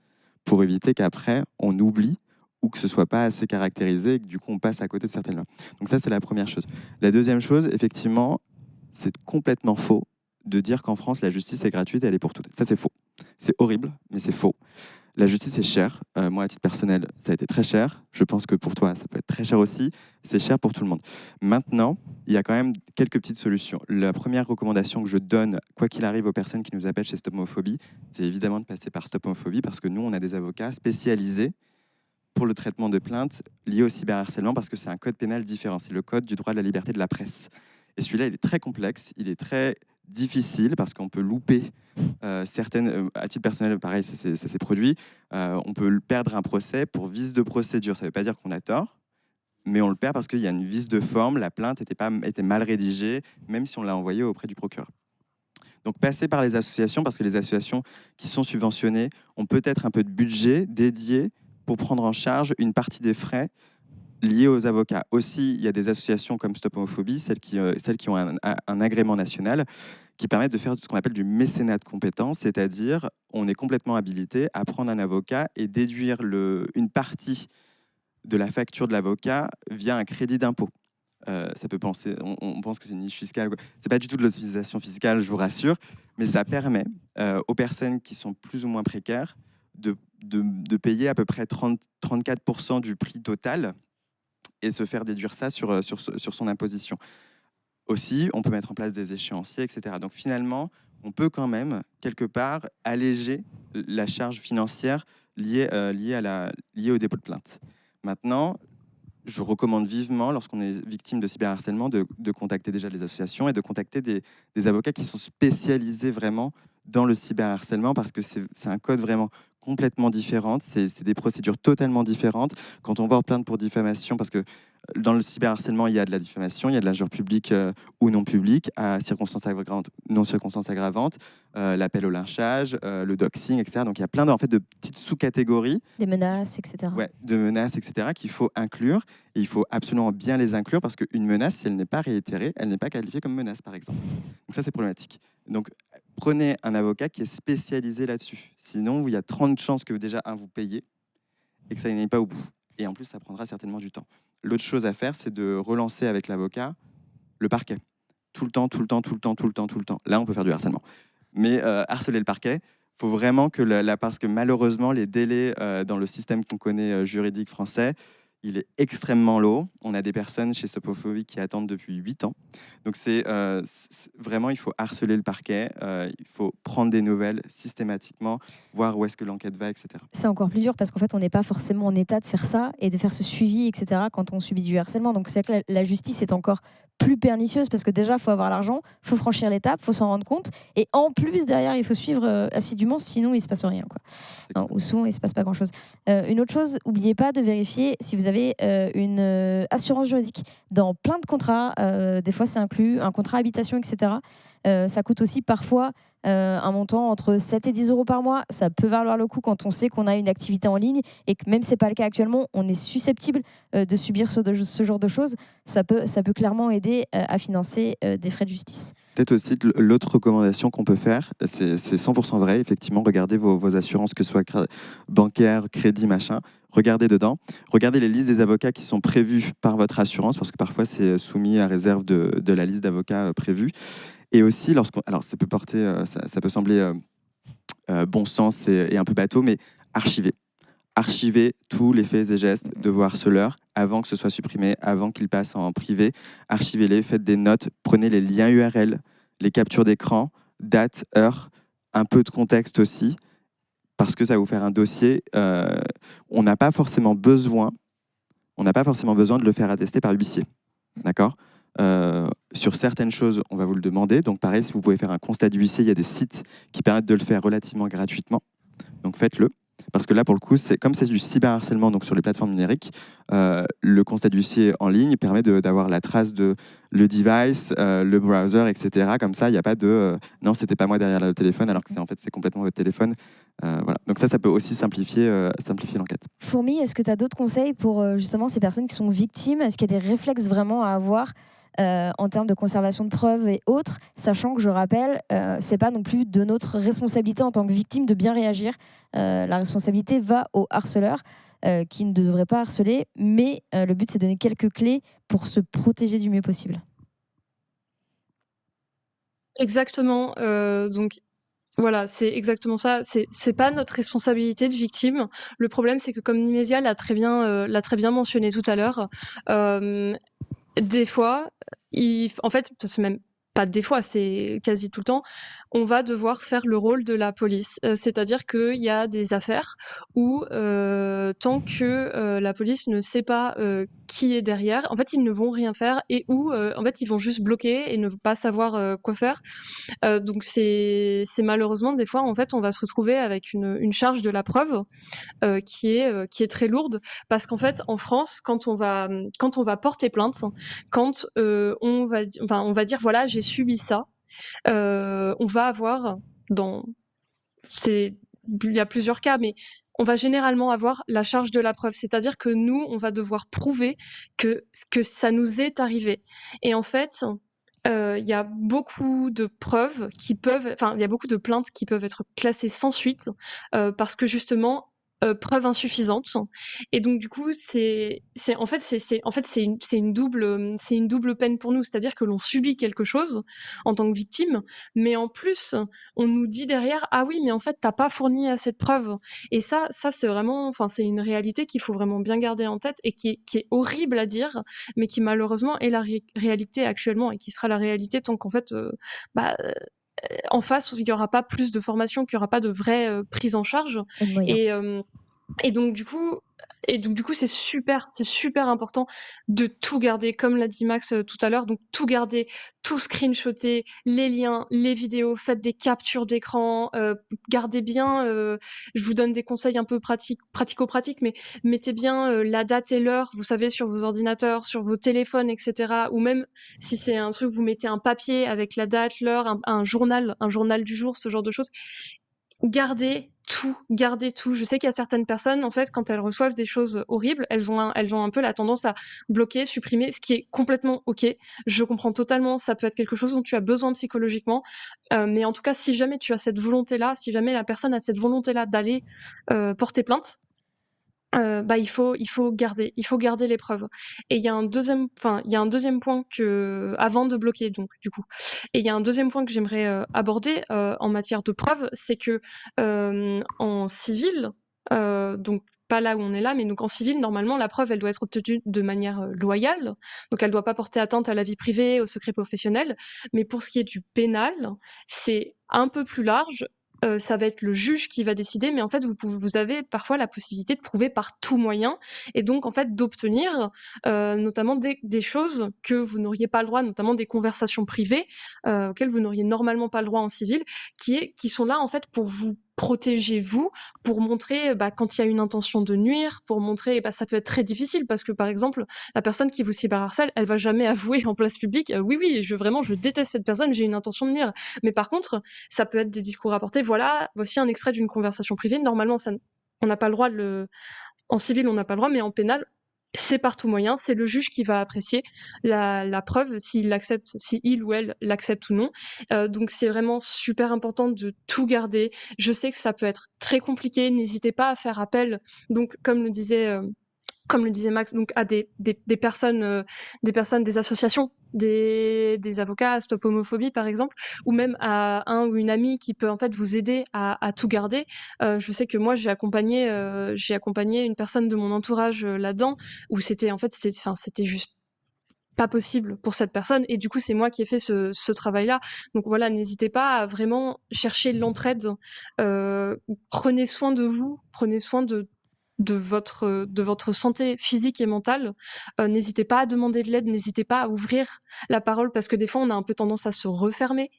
B: pour éviter qu'après, on oublie ou que ce ne soit pas assez caractérisé et que du coup, on passe à côté de certaines lois. Donc ça, c'est la première chose. La deuxième chose, effectivement, c'est complètement faux de dire qu'en France, la justice est gratuite et elle est pour toutes. Ça, c'est faux. C'est horrible, mais c'est faux. La justice est chère. Moi, à titre personnel, ça a été très cher. Je pense que pour toi, ça peut être très cher aussi. C'est cher pour tout le monde. Maintenant, il y a quand même quelques petites solutions. La première recommandation que je donne, quoi qu'il arrive aux personnes qui nous appellent chez Stop Homophobie, c'est évidemment de passer par Stop Homophobie, parce que nous, on a des avocats spécialisés pour le traitement de plaintes liées au cyberharcèlement, parce que c'est un code pénal différent. C'est le code du droit de la liberté de la presse. Et celui-là, il est très complexe, il est très difficile, parce qu'on peut louper certaines... à titre personnel, pareil, ça s'est produit. On peut perdre un procès pour vice de procédure. Ça ne veut pas dire qu'on a tort, mais on le perd parce qu'il y a une vice de forme, la plainte était mal rédigée, même si on l'a envoyée auprès du procureur. Donc, passer par les associations, parce que les associations qui sont subventionnées ont peut-être un peu de budget dédié pour prendre en charge une partie des frais liés aux avocats. Aussi, il y a des associations comme Stop Homophobie, celles qui ont un agrément national, qui permettent de faire ce qu'on appelle du mécénat de compétences, c'est-à-dire on est complètement habilité à prendre un avocat et déduire une partie de la facture de l'avocat via un crédit d'impôt. Ça peut penser, on pense que c'est une niche fiscale. C'est pas du tout de l'optimisation fiscale, je vous rassure, mais ça permet aux personnes qui sont plus ou moins précaires de payer à peu près 34% du prix total et se faire déduire ça sur son imposition. Aussi, on peut mettre en place des échéanciers, etc. Donc finalement, on peut quand même, quelque part, alléger la charge financière liée au dépôt de plainte. Maintenant, je recommande vivement, lorsqu'on est victime de cyberharcèlement, de contacter déjà les associations et de contacter des avocats qui sont spécialisés vraiment dans le cyberharcèlement, parce que c'est un code vraiment complètement différent, c'est des procédures totalement différentes. Quand on va en plainte pour diffamation, parce que dans le cyberharcèlement, il y a de la diffamation, il y a de l'injure publique ou non publique, à circonstances aggravantes, non circonstances aggravantes, l'appel au lynchage, le doxing, etc. Donc il y a plein de petites sous-catégories.
A: Des menaces, etc.
B: Ouais, de menaces, etc., qu'il faut inclure. Et il faut absolument bien les inclure, parce qu'une menace, si elle n'est pas réitérée, elle n'est pas qualifiée comme menace, par exemple. Donc ça, c'est problématique. Donc prenez un avocat qui est spécialisé là-dessus. Sinon, il y a 30 chances que déjà, vous payez et que ça n'aille pas au bout. Et en plus, ça prendra certainement du temps. L'autre chose à faire, c'est de relancer avec l'avocat le parquet. Tout le temps. Là, on peut faire du harcèlement. Mais harceler le parquet, faut vraiment que parce que malheureusement, les délais dans le système qu'on connaît juridique français, il est extrêmement lourd. On a des personnes chez Sopophobie qui attendent depuis 8 ans. Donc vraiment, il faut harceler le parquet, il faut prendre des nouvelles systématiquement, voir où est-ce que l'enquête va, etc.
A: C'est encore plus dur parce qu'en fait, on n'est pas forcément en état de faire ça et de faire ce suivi, etc., quand on subit du harcèlement. Donc, c'est vrai que la justice est encore plus pernicieuse parce que déjà, il faut avoir l'argent, il faut franchir l'étape, il faut s'en rendre compte. Et en plus, derrière, il faut suivre assidûment, sinon il ne se passe rien, quoi. Non, ou souvent, il ne se passe pas grand-chose. Une autre chose, n'oubliez pas de vérifier si vous avez une assurance juridique. Dans plein de contrats, des fois, c'est inclus, un contrat habitation, etc. Ça coûte aussi parfois un montant entre 7 et 10 euros par mois. Ça peut valoir le coup quand on sait qu'on a une activité en ligne et que même si ce n'est pas le cas actuellement, on est susceptible de subir ce genre de choses. Ça peut clairement aider à financer des frais de justice.
B: Peut-être aussi l'autre recommandation qu'on peut faire, c'est 100% vrai, effectivement, regardez vos assurances, que ce soit bancaire, crédit, machin, regardez dedans, regardez les listes des avocats qui sont prévus par votre assurance, parce que parfois c'est soumis à réserve de la liste d'avocats prévus. Et aussi, alors ça peut ça peut sembler bon sens et un peu bateau, mais archivez. Archivez tous les faits et gestes de vos harceleurs avant que ce soit supprimé, avant qu'ils passent en privé. Archivez-les, faites des notes, prenez les liens URL, les captures d'écran, date, heure, un peu de contexte aussi, parce que ça va vous faire un dossier. On n'a pas forcément besoin de le faire attester par huissier. D'accord ? Sur certaines choses, on va vous le demander. Donc pareil, si vous pouvez faire un constat d'huissier, il y a des sites qui permettent de le faire relativement gratuitement. Donc faites-le. Parce que là, pour le coup, comme c'est du cyberharcèlement donc sur les plateformes numériques, le constat d'huissier en ligne permet d'avoir la trace de le device, le browser, etc. Comme ça, il n'y a pas de non, c'était pas moi derrière le téléphone, alors que c'est complètement votre téléphone. Voilà. Donc ça peut aussi simplifier l'enquête.
A: Fourmi, est-ce que tu as d'autres conseils pour justement ces personnes qui sont victimes? Est-ce qu'il y a des réflexes vraiment à avoir en termes de conservation de preuves et autres, sachant que, je rappelle, c'est pas non plus de notre responsabilité en tant que victime de bien réagir. La responsabilité va au harceleur qui ne devrait pas harceler, mais le but c'est de donner quelques clés pour se protéger du mieux possible.
E: Exactement. Donc voilà, c'est exactement ça. C'est pas notre responsabilité de victime. Le problème, c'est que comme Nimésia l'a très bien mentionné tout à l'heure, des fois, en fait, c'est même pas des fois, c'est quasi tout le temps, on va devoir faire le rôle de la police. C'est-à-dire qu'il y a des affaires où, tant que la police ne sait pas qui est derrière, en fait, ils ne vont rien faire et où, en fait, ils vont juste bloquer et ne pas savoir quoi faire. Donc c'est malheureusement des fois, en fait, on va se retrouver avec une charge de la preuve qui est très lourde parce qu'en fait en France quand on va porter plainte, quand on va dire voilà j'ai subi ça, on va avoir dans il y a plusieurs cas mais on va généralement avoir la charge de la preuve, c'est-à-dire que nous on va devoir prouver que ça nous est arrivé et en fait il y a beaucoup de preuves il y a beaucoup de plaintes qui peuvent être classées sans suite parce que justement preuve insuffisante et donc du coup c'est une double peine pour nous, c'est-à-dire que l'on subit quelque chose en tant que victime, mais en plus on nous dit derrière ah oui mais en fait t'as pas fourni assez de preuves et ça c'est vraiment c'est une réalité qu'il faut vraiment bien garder en tête et qui est horrible à dire mais qui malheureusement est la réalité actuellement et qui sera la réalité tant qu'en fait bah, en face, il n'y aura pas plus de formation, qu'il n'y aura pas de vraie prise en charge.
A: Et de moyens.
E: Et donc du coup, c'est super important de tout garder, comme l'a dit Max tout à l'heure. Donc tout garder, tout screenshotter, les liens, les vidéos, faites des captures d'écran, gardez bien. Je vous donne des conseils un peu pratico-pratiques, mais mettez bien la date et l'heure, vous savez, sur vos ordinateurs, sur vos téléphones, etc. Ou même si c'est un truc, vous mettez un papier avec la date, l'heure, un journal du jour, ce genre de choses. Gardez tout. Je sais qu'il y a certaines personnes, en fait, quand elles reçoivent des choses horribles, elles ont un peu la tendance à bloquer, supprimer, ce qui est complètement ok. Je comprends totalement, ça peut être quelque chose dont tu as besoin psychologiquement. Mais en tout cas, si jamais tu as cette volonté-là, si jamais la personne a cette volonté-là d'aller porter plainte, il faut garder les preuves. Et il y a un deuxième point que avant de bloquer donc du coup. Et il y a un deuxième point que j'aimerais aborder en matière de preuves, c'est que en civil, donc pas là où on est là, mais donc en civil, normalement, la preuve, elle doit être obtenue de manière loyale. Donc elle doit pas porter atteinte à la vie privée, au secret professionnel. Mais pour ce qui est du pénal, c'est un peu plus large. Ça va être le juge qui va décider, mais en fait, vous avez parfois la possibilité de prouver par tout moyen, et donc en fait d'obtenir notamment des choses que vous n'auriez pas le droit, notamment des conversations privées auxquelles vous n'auriez normalement pas le droit en civil, qui sont là en fait pour vous protéger vous, pour montrer quand il y a une intention de nuire, pour montrer, ça peut être très difficile parce que par exemple, la personne qui vous cyberharcèle, elle va jamais avouer en place publique, oui, je déteste cette personne, j'ai une intention de nuire. Mais par contre, ça peut être des discours rapportés. Voilà, voici un extrait d'une conversation privée. Normalement, on n'a pas le droit en civil, on n'a pas le droit, mais en pénal, c'est par tout moyen. C'est le juge qui va apprécier la preuve, si il ou elle l'accepte ou non. Donc c'est vraiment super important de tout garder. Je sais que ça peut être très compliqué. N'hésitez pas à faire appel. Donc comme le disait Max, donc à des personnes, des associations, des avocats à Stop Homophobie par exemple, ou même à un ou une amie qui peut en fait vous aider à tout garder. Je sais que moi j'ai accompagné une personne de mon entourage là-dedans, où c'était juste pas possible pour cette personne, et du coup c'est moi qui ai fait ce travail-là. Donc voilà, n'hésitez pas à vraiment chercher l'entraide. Prenez soin de vous, prenez soin de votre santé physique et mentale. N'hésitez pas à demander de l'aide, n'hésitez pas à ouvrir la parole, parce que des fois on a un peu tendance à se refermer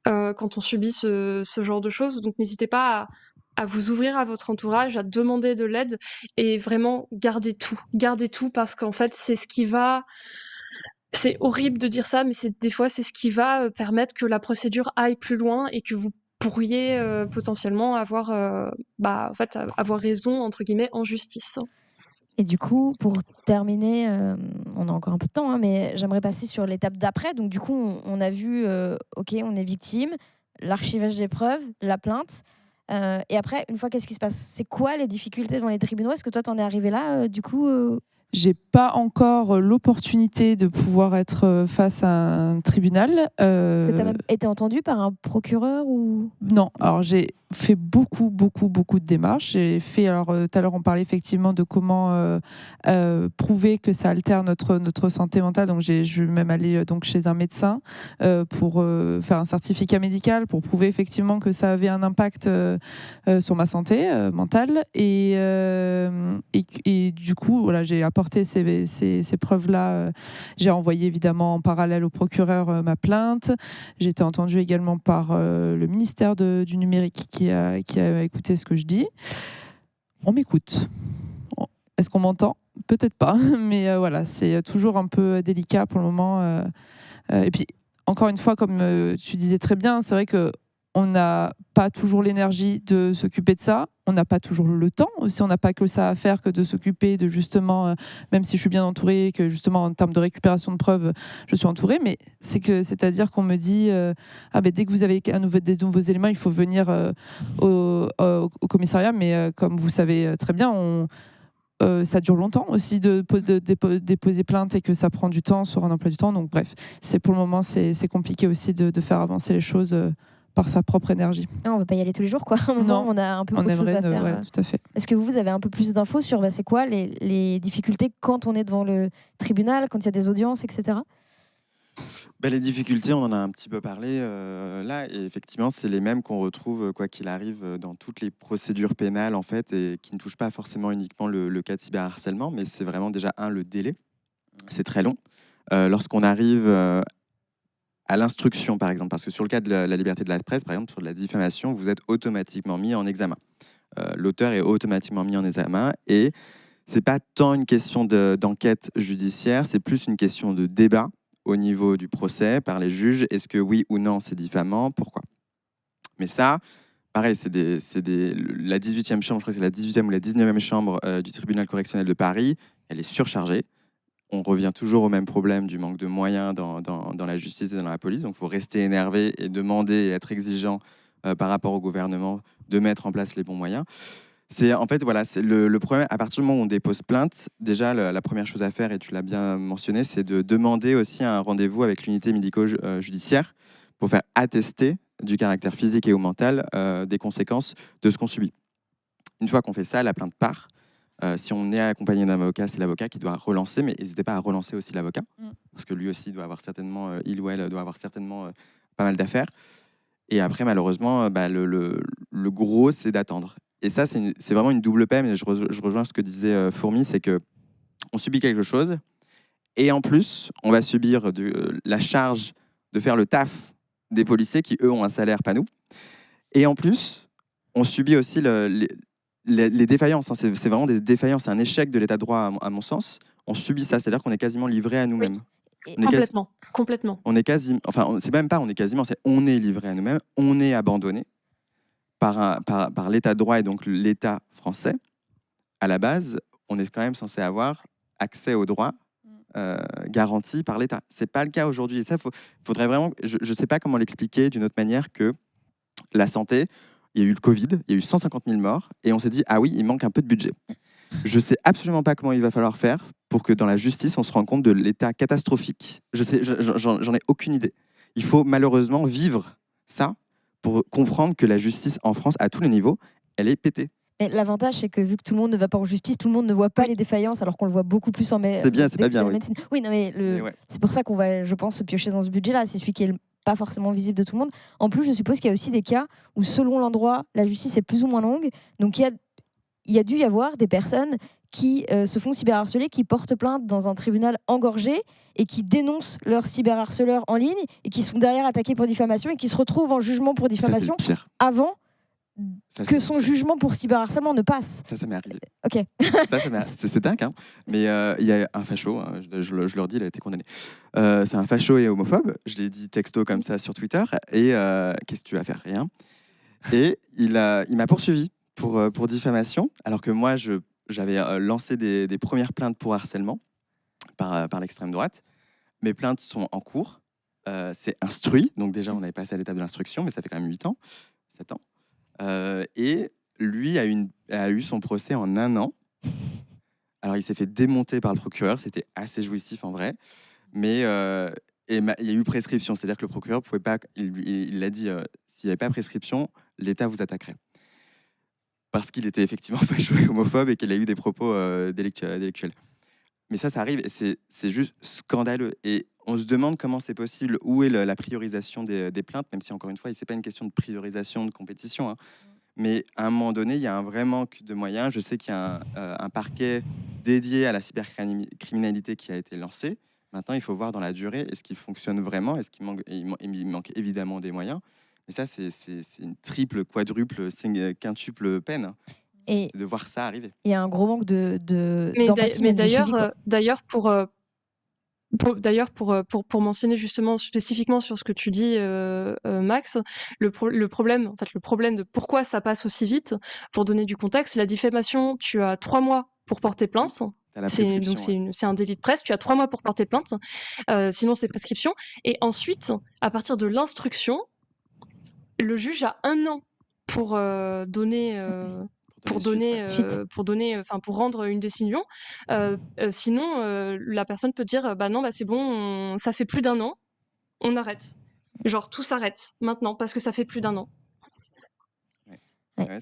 E: quand on subit ce genre de choses. Donc n'hésitez pas à vous ouvrir à votre entourage, à demander de l'aide, et vraiment gardez tout, parce qu'en fait c'est horrible de dire ça, mais des fois c'est ce qui va permettre que la procédure aille plus loin, et que vous pourriez potentiellement avoir avoir raison entre guillemets en justice.
A: Et du coup, pour terminer, on a encore un peu de temps, hein, mais j'aimerais passer sur l'étape d'après. Donc du coup, on a vu, ok, on est victime, l'archivage des preuves, la plainte. Et après, une fois, qu'est-ce qui se passe? C'est quoi les difficultés devant les tribunaux? Est-ce que toi, t'en es arrivé là, du coup
D: J'ai pas encore l'opportunité de pouvoir être face à un tribunal.
A: Est-ce que tu as même été entendu par un procureur ou...
D: Non, alors j'ai fait beaucoup de démarches. J'ai fait, alors tout à l'heure on parlait effectivement de comment prouver que ça altère notre santé mentale. Donc je suis même allée donc chez un médecin pour faire un certificat médical pour prouver effectivement que ça avait un impact sur ma santé mentale. Et du coup, voilà, j'ai apporté ces preuves-là. J'ai envoyé évidemment en parallèle au procureur ma plainte. J'ai été entendue également par le ministère du numérique qui a écouté ce que je dis. On m'écoute. Est-ce qu'on m'entend? Peut-être pas, mais voilà, c'est toujours un peu délicat pour le moment. Et puis, encore une fois, comme tu disais très bien, c'est vrai que on n'a pas toujours l'énergie de s'occuper de ça. On n'a pas toujours le temps aussi. On n'a pas que ça à faire que de s'occuper de justement, même si je suis bien entourée, que justement en termes de récupération de preuves, je suis entourée. Mais c'est-à-dire qu'on me dit, dès que vous avez des nouveaux éléments, il faut venir au commissariat. Mais comme vous savez très bien, ça dure longtemps aussi de déposer plainte, et que ça prend du temps sur un emploi du temps. Donc bref, pour le moment, c'est compliqué aussi de faire avancer les choses par sa propre énergie.
A: Non, on va pas y aller tous les jours, quoi. À un moment, on a un peu beaucoup de choses à faire.
D: Ouais, tout à fait.
A: Est-ce que vous avez un peu plus d'infos sur c'est quoi les difficultés quand on est devant le tribunal, quand il y a des audiences, etc.
B: Les difficultés, on en a un petit peu parlé là, et effectivement, c'est les mêmes qu'on retrouve, quoi qu'il arrive, dans toutes les procédures pénales, en fait, et qui ne touchent pas forcément uniquement le cas de cyberharcèlement, mais c'est vraiment déjà, le délai. C'est très long. Lorsqu'on arrive à l'instruction, par exemple, parce que sur le cas de la liberté de la presse, par exemple, sur de la diffamation, vous êtes automatiquement mis en examen. L'auteur est automatiquement mis en examen, et c'est pas tant une question d'enquête judiciaire, c'est plus une question de débat au niveau du procès par les juges. Est-ce que oui ou non c'est diffamant? Pourquoi? Mais ça, pareil, c'est la 18e chambre, je crois que c'est la 18e ou la 19e chambre du tribunal correctionnel de Paris, elle est surchargée. On revient toujours au même problème du manque de moyens dans la justice et dans la police. Donc, il faut rester énervé et demander et être exigeant par rapport au gouvernement de mettre en place les bons moyens. En fait, voilà, c'est le problème. À partir du moment où on dépose plainte, déjà, la première chose à faire, et tu l'as bien mentionné, c'est de demander aussi un rendez-vous avec l'unité médico-judiciaire pour faire attester du caractère physique et ou mental des conséquences de ce qu'on subit. Une fois qu'on fait ça, la plainte part. Si on est accompagné d'un avocat, c'est l'avocat qui doit relancer, mais n'hésitez pas à relancer aussi l'avocat, parce que lui aussi doit avoir certainement, il ou elle doit avoir certainement pas mal d'affaires. Et après, malheureusement, le gros, c'est d'attendre. Et ça, c'est vraiment une double peine. Et je rejoins ce que disait Fourmi, c'est qu'on subit quelque chose, et en plus, on va subir la charge de faire le taf des policiers qui, eux, ont un salaire, pas nous. Et en plus, on subit aussi les défaillances. Hein. C'est vraiment des défaillances, c'est un échec de l'état de droit, à mon sens. On subit ça, c'est-à-dire qu'on est quasiment livré à nous-mêmes.
A: Et
E: Complètement.
B: On est quasiment, enfin, c'est même pas on est quasiment, c'est on est livré à nous-mêmes, on est abandonné par l'état de droit et donc l'état français. À la base, on est quand même censé avoir accès aux droits garantis par l'État. C'est pas le cas aujourd'hui. Et ça, faudrait vraiment. Je ne sais pas comment l'expliquer d'une autre manière que la santé. Il y a eu le Covid, il y a eu 150 000 morts, et on s'est dit ah oui, il manque un peu de budget. Je sais absolument pas comment il va falloir faire pour que dans la justice, on se rende compte de l'état catastrophique. J'en ai aucune idée. Il faut malheureusement vivre ça pour comprendre que la justice en France, à tous les niveaux, elle est pétée.
A: Mais l'avantage, c'est que vu que tout le monde ne va pas en justice, tout le monde ne voit pas les défaillances, alors qu'on le voit beaucoup plus en
B: C'est bien, c'est pas bien, oui.
A: médecine. Oui, non, mais
B: ouais.
A: c'est pour ça qu'on va, je pense, se piocher dans ce budget-là. C'est celui qui est pas forcément visible de tout le monde. En plus, je suppose qu'il y a aussi des cas où, selon l'endroit, la justice est plus ou moins longue. Donc, il y a dû y avoir des personnes qui se font cyberharceler, qui portent plainte dans un tribunal engorgé et qui dénoncent leur cyberharceleur en ligne et qui sont derrière attaqués pour diffamation et qui se retrouvent en jugement pour diffamation avant que son jugement pour cyberharcèlement ne passe.
B: Ça m'est arrivé.
A: Ok.
B: C'est dingue, hein. Mais il y a un facho, hein, je leur dis, il a été condamné. C'est un facho et homophobe. Je l'ai dit texto comme ça sur Twitter. Et qu'est-ce que tu vas faire? Rien. Et il m'a poursuivi pour diffamation, alors que moi, j'avais lancé des premières plaintes pour harcèlement par l'extrême droite. Mes plaintes sont en cours. C'est instruit. Donc déjà, on avait passé à l'étape de l'instruction, mais ça fait quand même 8 ans, 7 ans. Et lui a eu son procès en 1 an. Alors, il s'est fait démonter par le procureur. C'était assez jouissif en vrai. Mais il y a eu prescription. C'est-à-dire que le procureur pouvait pas. Il a dit s'il n'y avait pas prescription, l'État vous attaquerait. Parce qu'il était effectivement facho et homophobe et qu'il a eu des propos délictuels. Mais ça arrive et c'est juste scandaleux. Et on se demande comment c'est possible, où est la priorisation des plaintes, même si encore une fois, ce n'est pas une question de priorisation, de compétition. Hein. Mais à un moment donné, il y a un vrai manque de moyens. Je sais qu'il y a un parquet dédié à la cybercriminalité qui a été lancé. Maintenant, il faut voir dans la durée, est-ce qu'il fonctionne vraiment? Est-ce qu'il manque, il manque évidemment des moyens. Et ça, c'est une triple, quadruple, quintuple peine. Hein.
A: Et
B: de voir ça arriver.
A: Il y a un gros manque
E: mais d'ailleurs, pour mentionner justement spécifiquement sur ce que tu dis, Max, le problème de pourquoi ça passe aussi vite, pour donner du contexte, la diffamation, tu as 3 mois pour porter plainte. C'est un délit de presse, tu as 3 mois pour porter plainte, sinon c'est prescription. Et ensuite, à partir de l'instruction, le juge a 1 an pour pour rendre une décision. Sinon, la personne peut dire bah non, bah c'est bon, ça fait plus d'1 an, on arrête. Genre tout s'arrête maintenant parce que ça fait plus d'1 an.
B: Ouais,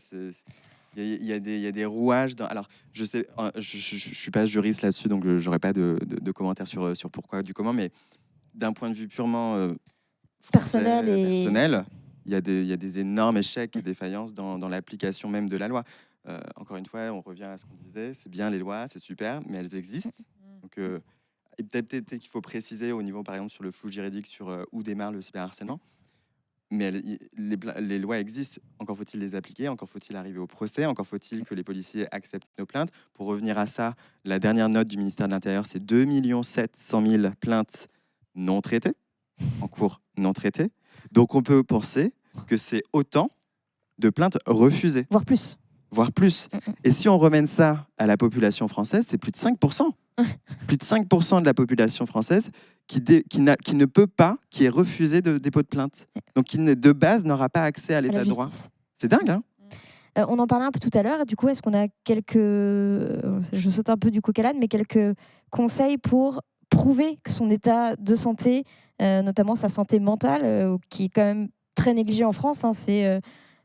B: il y a des rouages. Alors, je sais, je suis pas juriste là-dessus, donc j'aurais pas de commentaires sur pourquoi, du comment, mais d'un point de vue purement
A: personnel,
B: il y a des énormes échecs et défaillances dans l'application même de la loi. Encore une fois, on revient à ce qu'on disait, c'est bien les lois, c'est super, mais elles existent. Donc, et peut-être qu'il faut préciser au niveau, par exemple, sur le flou juridique, sur où démarre le cyberharcèlement. Mais les lois existent, encore faut-il les appliquer, encore faut-il arriver au procès, encore faut-il que les policiers acceptent nos plaintes. Pour revenir à ça, la dernière note du ministère de l'Intérieur, c'est 2 700 000 plaintes non traitées, en cours non traitées. Donc on peut penser que c'est autant de plaintes refusées. Voire plus. Et si on remène ça à la population française, c'est plus de 5%. Plus de 5% de la population française qui ne peut pas, qui est refusée de dépôt de plainte. Donc qui de base n'aura pas accès à l'état de droit. C'est dingue, hein?
A: On en parlait un peu tout à l'heure. Du coup, est-ce qu'on a quelques... Je saute un peu du coq à l'âne, mais quelques conseils pour prouver que son état de santé, notamment sa santé mentale, qui est quand même très négligée en France, hein,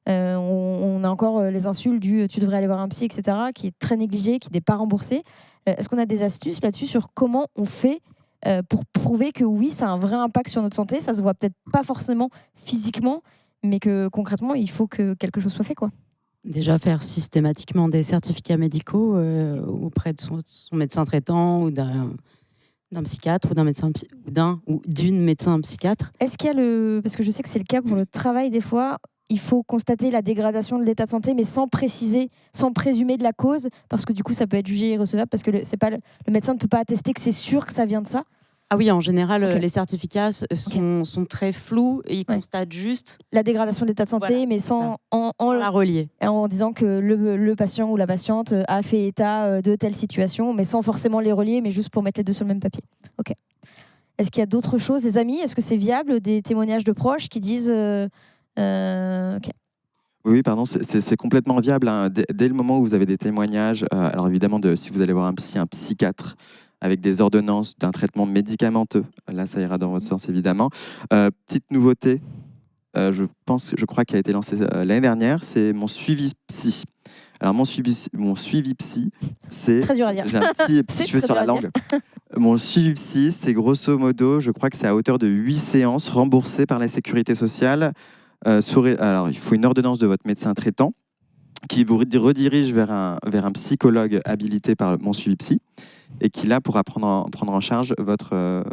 A: on a encore les insultes du tu devrais aller voir un psy, etc., qui est très négligé, qui n'est pas remboursé. Est-ce qu'on a des astuces là-dessus sur comment on fait pour prouver que oui, ça a un vrai impact sur notre santé? Ça se voit peut-être pas forcément physiquement, mais que concrètement, il faut que quelque chose soit fait, quoi.
C: Déjà faire systématiquement des certificats médicaux auprès de son médecin traitant ou d'un psychiatre ou d'un médecin ou d'une médecin psychiatre.
A: Est-ce qu'il y a parce que je sais que c'est le cas pour le travail des fois, il faut constater la dégradation de l'état de santé, mais sans préciser, sans présumer de la cause, parce que du coup, ça peut être jugé irrecevable, parce que le médecin ne peut pas attester que c'est sûr que ça vient de ça.
C: Ah oui, en général,
A: Ok.
C: les certificats sont très flous et ils constatent juste
A: La dégradation de l'état de santé,
C: Voilà,
A: mais sans
C: la relier.
A: en disant que le patient ou la patiente a fait état de telle situation, mais sans forcément les relier, mais juste pour mettre les deux sur le même papier. Ok. Est-ce qu'il y a d'autres choses, des amis? Est-ce que c'est viable, des témoignages de proches qui disent ok.
B: Oui, pardon, c'est complètement viable, hein. Dès le moment où vous avez des témoignages, alors évidemment, si vous allez voir un psychiatre, avec des ordonnances d'un traitement médicamenteux, là, ça ira dans votre sens, évidemment. Petite nouveauté, je crois qu'il a été lancé l'année dernière, c'est mon suivi psy. Alors, mon suivi psy, c'est...
A: Très dur à dire.
B: J'ai un petit
A: C'est
B: cheveu
A: très
B: sur la
A: dur à
B: langue. Mon suivi psy, c'est grosso modo, je crois que c'est à hauteur de 8 séances remboursées par la sécurité sociale. Alors, il faut une ordonnance de votre médecin traitant qui vous redirige vers un psychologue habilité par mon suivi psy et qui, là, pourra prendre en charge votre...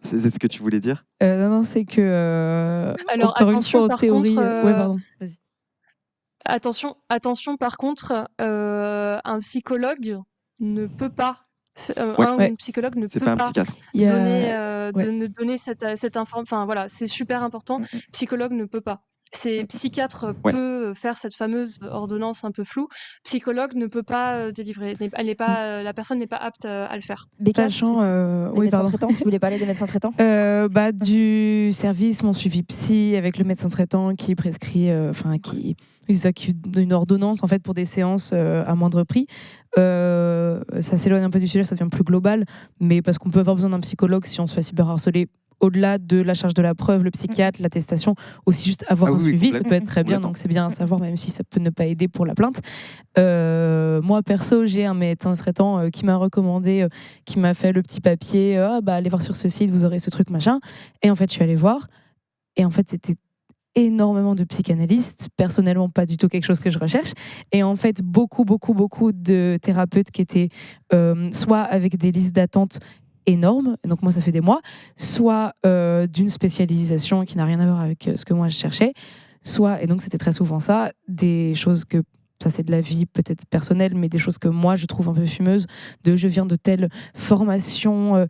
B: c'est ce que tu voulais dire?
D: Non, c'est que.
E: Alors,
D: encore une
E: attention,
D: fois, en
E: par
D: théorie.
E: contre,
D: Ouais, pardon. Vas-y.
E: Attention, par contre, un psychologue ne peut pas,
B: Ouais.
E: un ou
D: Ouais.
E: une psychologue ne
B: C'est
E: peut
B: pas un
E: pas
B: psychiatre.
D: Il y a-
E: donner cette information. Enfin, voilà, c'est super important. Psychologue ne peut pas. C'est psychiatre
B: Ouais.
E: peut faire cette fameuse ordonnance un peu floue. Psychologue ne peut pas délivrer. La personne n'est pas apte à le faire.
A: Béca,
D: Sachant.
A: des
D: Oui,
A: médecins
D: pardon.
A: traitants. Tu voulais parler des médecins traitants?
D: Du service, mon suivi psy avec le médecin traitant qui prescrit, qui donne une ordonnance en fait pour des séances à moindre prix. Ça s'éloigne un peu du sujet, ça devient plus global, mais parce qu'on peut avoir besoin d'un psychologue si on se fait cyberharceler. Au-delà de la charge de la preuve, le psychiatre, l'attestation, aussi juste avoir un suivi, ça peut être très bien, donc c'est bien à savoir, même si ça peut ne pas aider pour la plainte. Moi, perso, j'ai un médecin traitant qui m'a recommandé, qui m'a fait le petit papier, allez voir sur ce site, vous aurez ce truc, machin. Et en fait, je suis allée voir, et en fait, c'était énormément de psychanalystes, personnellement pas du tout quelque chose que je recherche, et en fait beaucoup de thérapeutes qui étaient soit avec des listes d'attente énormes, donc moi ça fait des mois, soit d'une spécialisation qui n'a rien à voir avec ce que moi je cherchais, soit, et donc c'était très souvent ça, des choses que ça c'est de la vie peut-être personnelle, mais des choses que moi je trouve un peu fumeuses, je viens de telle formation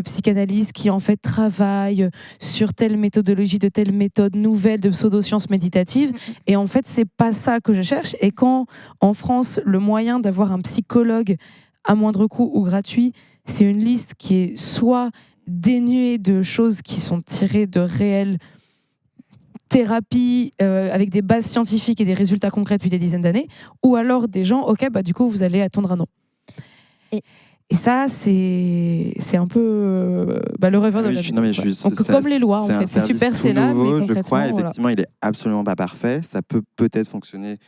D: psychanalyse qui en fait travaille sur telle méthodologie, de telle méthode nouvelle de pseudo-sciences méditatives, et en fait c'est pas ça que je cherche, et quand en France le moyen d'avoir un psychologue à moindre coût ou gratuit, c'est une liste qui est soit dénuée de choses qui sont tirées de réelles thérapies avec des bases scientifiques et des résultats concrets depuis des dizaines d'années, ou alors des gens, ok, du coup, vous allez attendre un an. Et ça, c'est un peu le revers de la vie. Donc, comme les lois, en fait, c'est super, c'est là, mais concrètement,
B: je crois,
D: voilà.
B: effectivement, il est absolument pas parfait. Ça peut peut-être fonctionner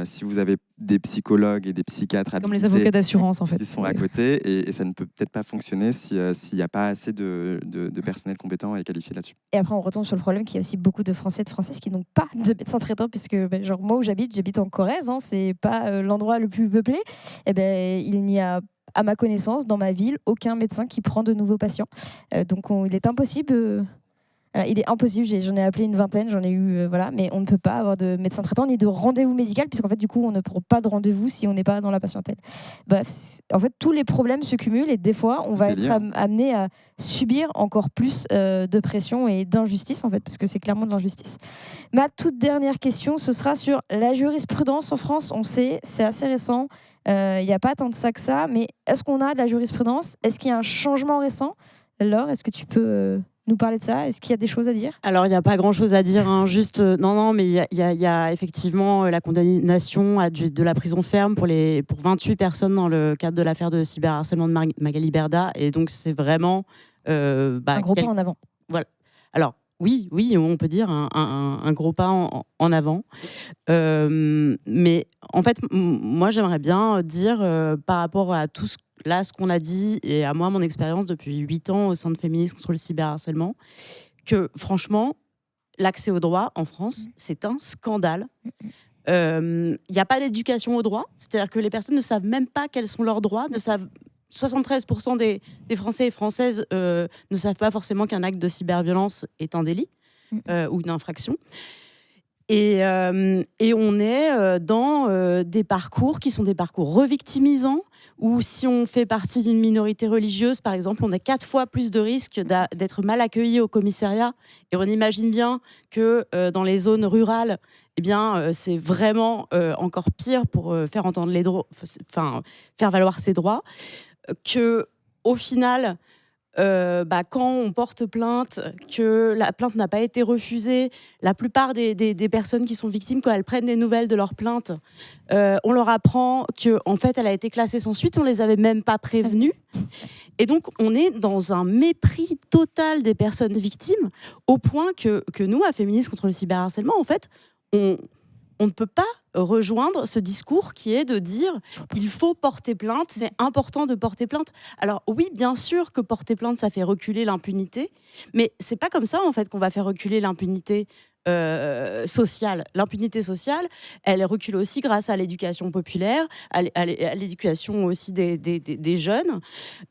B: si vous avez des psychologues et des psychiatres
D: Comme
B: habilités
D: les avocats d'assurance, en fait.
B: qui sont à côté, et ça ne peut peut-être pas fonctionner s'il n'y a pas assez de personnel compétent et qualifié là-dessus.
A: Et après, on retombe sur le problème qu'il y a aussi beaucoup de Français et de Françaises qui n'ont pas de médecin traitant, puisque genre moi où j'habite en Corrèze, hein, c'est pas l'endroit le plus peuplé. Et il n'y a, à ma connaissance, dans ma ville, aucun médecin qui prend de nouveaux patients. Donc il est impossible. Il est impossible, j'en ai appelé une vingtaine, j'en ai eu, mais on ne peut pas avoir de médecin traitant ni de rendez-vous médical, puisqu'en fait, du coup, on ne prend pas de rendez-vous si on n'est pas dans la patientèle. Bref, en fait, tous les problèmes se cumulent et des fois, on va être amené à subir encore plus de pression et d'injustice, en fait, parce que c'est clairement de l'injustice. Ma toute dernière question, ce sera sur la jurisprudence en France. On sait, c'est assez récent, il n'y a pas tant de ça que ça, mais est-ce qu'on a de la jurisprudence? Est-ce qu'il y a un changement récent? Laure, est-ce que tu peux nous parler de ça? Est-ce qu'il y a des choses à dire?
C: Alors, il n'y a pas grand-chose à dire, hein. Juste, non, mais il y a effectivement la condamnation de la prison ferme pour 28 personnes dans le cadre de l'affaire de cyberharcèlement de Magali Berda. Et donc, c'est vraiment...
A: un gros pas en avant.
C: Voilà. Alors, oui, on peut dire un gros pas en avant. Mais en fait, moi, j'aimerais bien dire, par rapport à tout ce qu'on a dit, et à moi, mon expérience depuis 8 ans au sein de Féministes contre le cyberharcèlement, que franchement, l'accès au droit en France, c'est un scandale. Il n'y a pas d'éducation au droit, c'est-à-dire que les personnes ne savent même pas quels sont leurs droits, 73% des Français et Françaises ne savent pas forcément qu'un acte de cyberviolence est un délit ou une infraction. Et on est dans des parcours qui sont des parcours revictimisants, où si on fait partie d'une minorité religieuse, par exemple, on a 4 fois plus de risques d'être mal accueilli au commissariat. Et on imagine bien que dans les zones rurales, eh bien, c'est vraiment encore pire pour faire entendre les droits, faire valoir ses droits. Que au final, quand on porte plainte, que la plainte n'a pas été refusée, la plupart des personnes qui sont victimes, quand elles prennent des nouvelles de leur plainte, on leur apprend qu'en fait, elle a été classée sans suite, on les avait même pas prévenues. Et donc, on est dans un mépris total des personnes victimes, au point que nous, à Féministes contre le cyberharcèlement, en fait, on ne peut pas rejoindre ce discours qui est de dire il faut porter plainte, c'est important de porter plainte. Alors oui, bien sûr que porter plainte, ça fait reculer l'impunité, mais c'est pas comme ça en fait qu'on va faire reculer l'impunité sociale. L'impunité sociale, elle recule aussi grâce à l'éducation populaire, à l'éducation aussi des jeunes.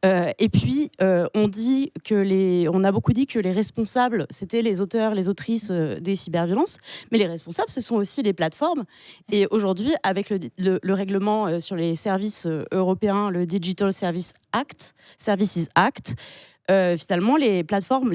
C: Et puis, on a beaucoup dit que les responsables, c'était les auteurs, les autrices des cyberviolences, mais les responsables, ce sont aussi les plateformes. Et aujourd'hui, avec le règlement sur les services européens, le Digital Services Act, finalement, les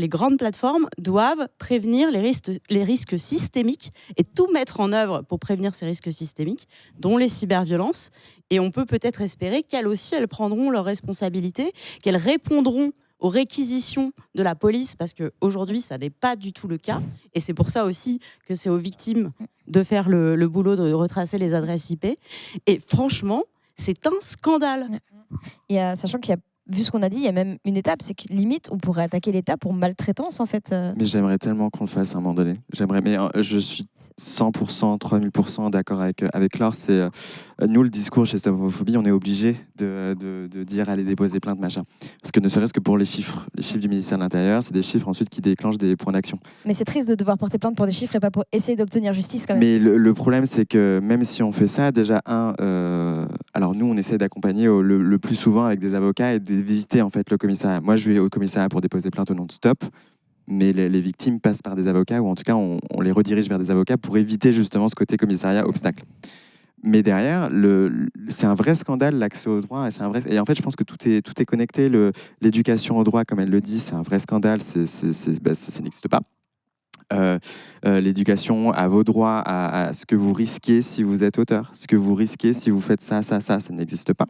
C: grandes plateformes doivent prévenir les risques systémiques et tout mettre en œuvre pour prévenir ces risques systémiques, dont les cyberviolences. Et on peut peut-être espérer qu'elles aussi, elles prendront leurs responsabilités, qu'elles répondront aux réquisitions de la police, parce qu'aujourd'hui, ça n'est pas du tout le cas. Et c'est pour ça aussi que c'est aux victimes de faire le boulot de retracer les adresses IP. Et franchement, c'est un scandale.
A: Sachant qu'il y a, vu ce qu'on a dit, il y a même une étape, c'est que limite, on pourrait attaquer l'État pour maltraitance, en fait.
B: Mais j'aimerais tellement qu'on le fasse à un moment donné. Mais je suis 100%, 3000% d'accord avec Laure. C'est nous, le discours chez Stop Homophobie, on est obligé de dire allez déposer plainte, machin. Parce que ne serait-ce que pour les chiffres du ministère de l'Intérieur, c'est des chiffres ensuite qui déclenchent des points d'action.
A: Mais c'est triste de devoir porter plainte pour des chiffres et pas pour essayer d'obtenir justice quand même.
B: Mais le problème, c'est que même si on fait ça, déjà, alors nous, on essaie d'accompagner le plus souvent avec des avocats et de visiter en fait le commissariat. Moi, je vais au commissariat pour déposer plainte au nom de Stop, mais les victimes passent par des avocats, ou en tout cas, on les redirige vers des avocats pour éviter justement ce côté commissariat obstacle. Mais derrière, c'est un vrai scandale, l'accès au droit, et en fait, je pense que tout est connecté. L'éducation au droit, comme elle le dit, c'est un vrai scandale, ça n'existe pas. L'éducation à vos droits, à ce que vous risquez si vous êtes auteur, ce que vous risquez si vous faites ça n'existe pas.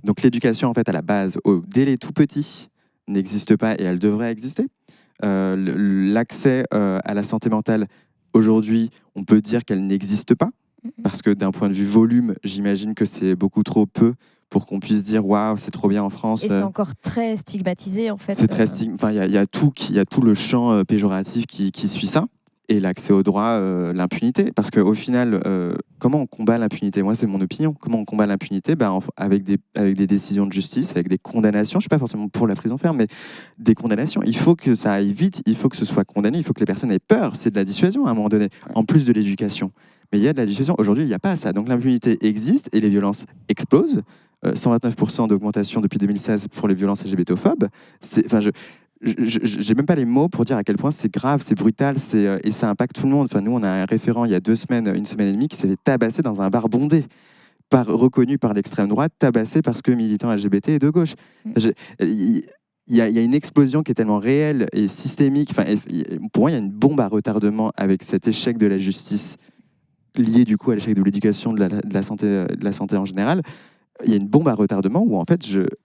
B: Donc l'éducation, en fait, à la base, dès les tout petits, n'existe pas et elle devrait exister. L'accès à la santé mentale, aujourd'hui, on peut dire qu'elle n'existe pas, parce que d'un point de vue volume, j'imagine que c'est beaucoup trop peu pour qu'on puisse dire waouh, c'est trop bien en France.
A: Et c'est encore très stigmatisé en fait.
B: C'est très il y a tout le champ péjoratif qui suit ça. Et l'accès au droit, l'impunité. Parce qu'au final, comment on combat l'impunité? Moi, c'est mon opinion. Comment on combat l'impunité? Avec des décisions de justice, avec des condamnations. Je ne suis pas forcément pour la prison ferme, mais des condamnations. Il faut que ça aille vite, il faut que ce soit condamné, il faut que les personnes aient peur. C'est de la dissuasion à un moment donné, en plus de l'éducation. Mais il y a de la dissuasion. Aujourd'hui, il n'y a pas ça. Donc l'impunité existe et les violences explosent. 129% d'augmentation depuis 2016 pour les violences LGBTophobes. J'ai même pas les mots pour dire à quel point c'est grave, c'est brutal, et ça impacte tout le monde. Enfin, nous, on a un référent il y a 2 semaines, 1 semaine et demie, qui s'est fait tabasser dans un bar bondé, reconnu par l'extrême droite, tabassé parce que militant LGBT et de gauche. Il y a une explosion qui est tellement réelle et systémique. Enfin, pour moi, il y a une bombe à retardement avec cet échec de la justice lié du coup à l'échec de l'éducation, de la santé en général. Il y a une bombe à retardement où, en fait,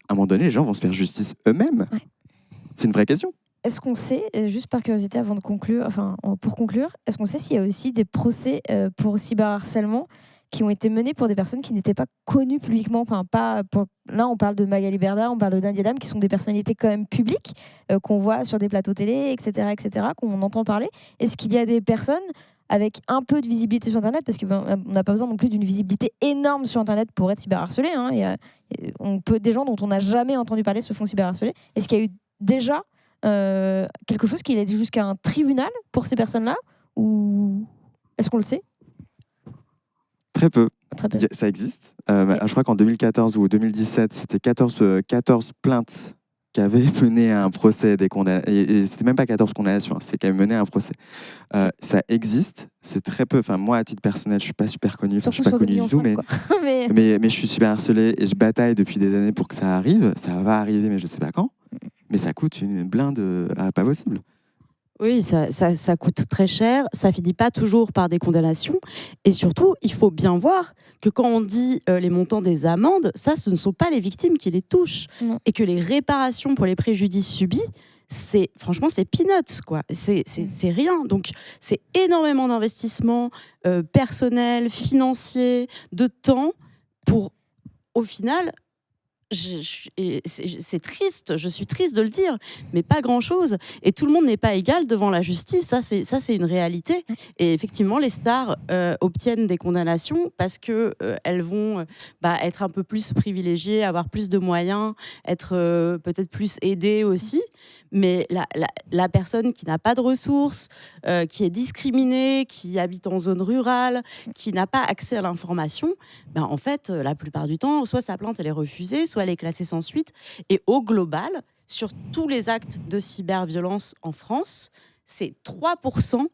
B: à un moment donné, les gens vont se faire justice eux-mêmes. Ouais. C'est une vraie question.
A: est-ce qu'on sait, juste par curiosité avant de conclure, pour conclure, est-ce qu'on sait s'il y a aussi des procès pour cyberharcèlement qui ont été menés pour des personnes qui n'étaient pas connues publiquement, là on parle de Magali Berda, on parle de Nadia Dam, qui sont des personnalités quand même publiques, qu'on voit sur des plateaux télé, etc., qu'on entend parler. Est-ce qu'il y a des personnes avec un peu de visibilité sur Internet, parce qu'on n'a pas besoin non plus d'une visibilité énorme sur Internet pour être cyberharcelé, hein, des gens dont on n'a jamais entendu parler se font cyberharceler. Est-ce qu'il y a eu déjà quelque chose qui a été jusqu'à un tribunal pour ces personnes-là, ou est-ce qu'on le sait?
B: Très peu.
A: Très peu.
B: Ça existe. Je crois qu'en 2014 ou 2017, c'était 14 plaintes qui avaient mené à un procès des condamnations. Et c'était même pas 14 condamnations, c'est qui avaient mené à un procès. Ça existe, c'est très peu. Enfin, moi, à titre personnel, je suis pas super connu. Je suis pas connu du tout, mais je suis super harcelé et je bataille depuis des années pour que ça arrive. Ça va arriver, mais je sais pas quand. Mais ça coûte une blinde pas possible.
C: Oui, ça coûte très cher, ça finit pas toujours par des condamnations. Et surtout, il faut bien voir que quand on dit les montants des amendes, ça, ce ne sont pas les victimes qui les touchent.
A: Non.
C: Et que les réparations pour les préjudices subis, franchement, c'est peanuts, quoi. C'est rien. Donc, c'est énormément d'investissements personnels, financiers, de temps pour, au final... c'est triste, je suis triste de le dire, mais pas grand-chose. Et tout le monde n'est pas égal devant la justice, ça c'est une réalité. Et effectivement, les stars obtiennent des condamnations parce qu'elles vont être un peu plus privilégiées, avoir plus de moyens, être peut-être plus aidées aussi. Mais la personne qui n'a pas de ressources, qui est discriminée, qui habite en zone rurale, qui n'a pas accès à l'information, en fait, la plupart du temps, soit sa plainte elle est refusée, soit elle est classée sans suite. Et au global, sur tous les actes de cyberviolence en France, c'est 3%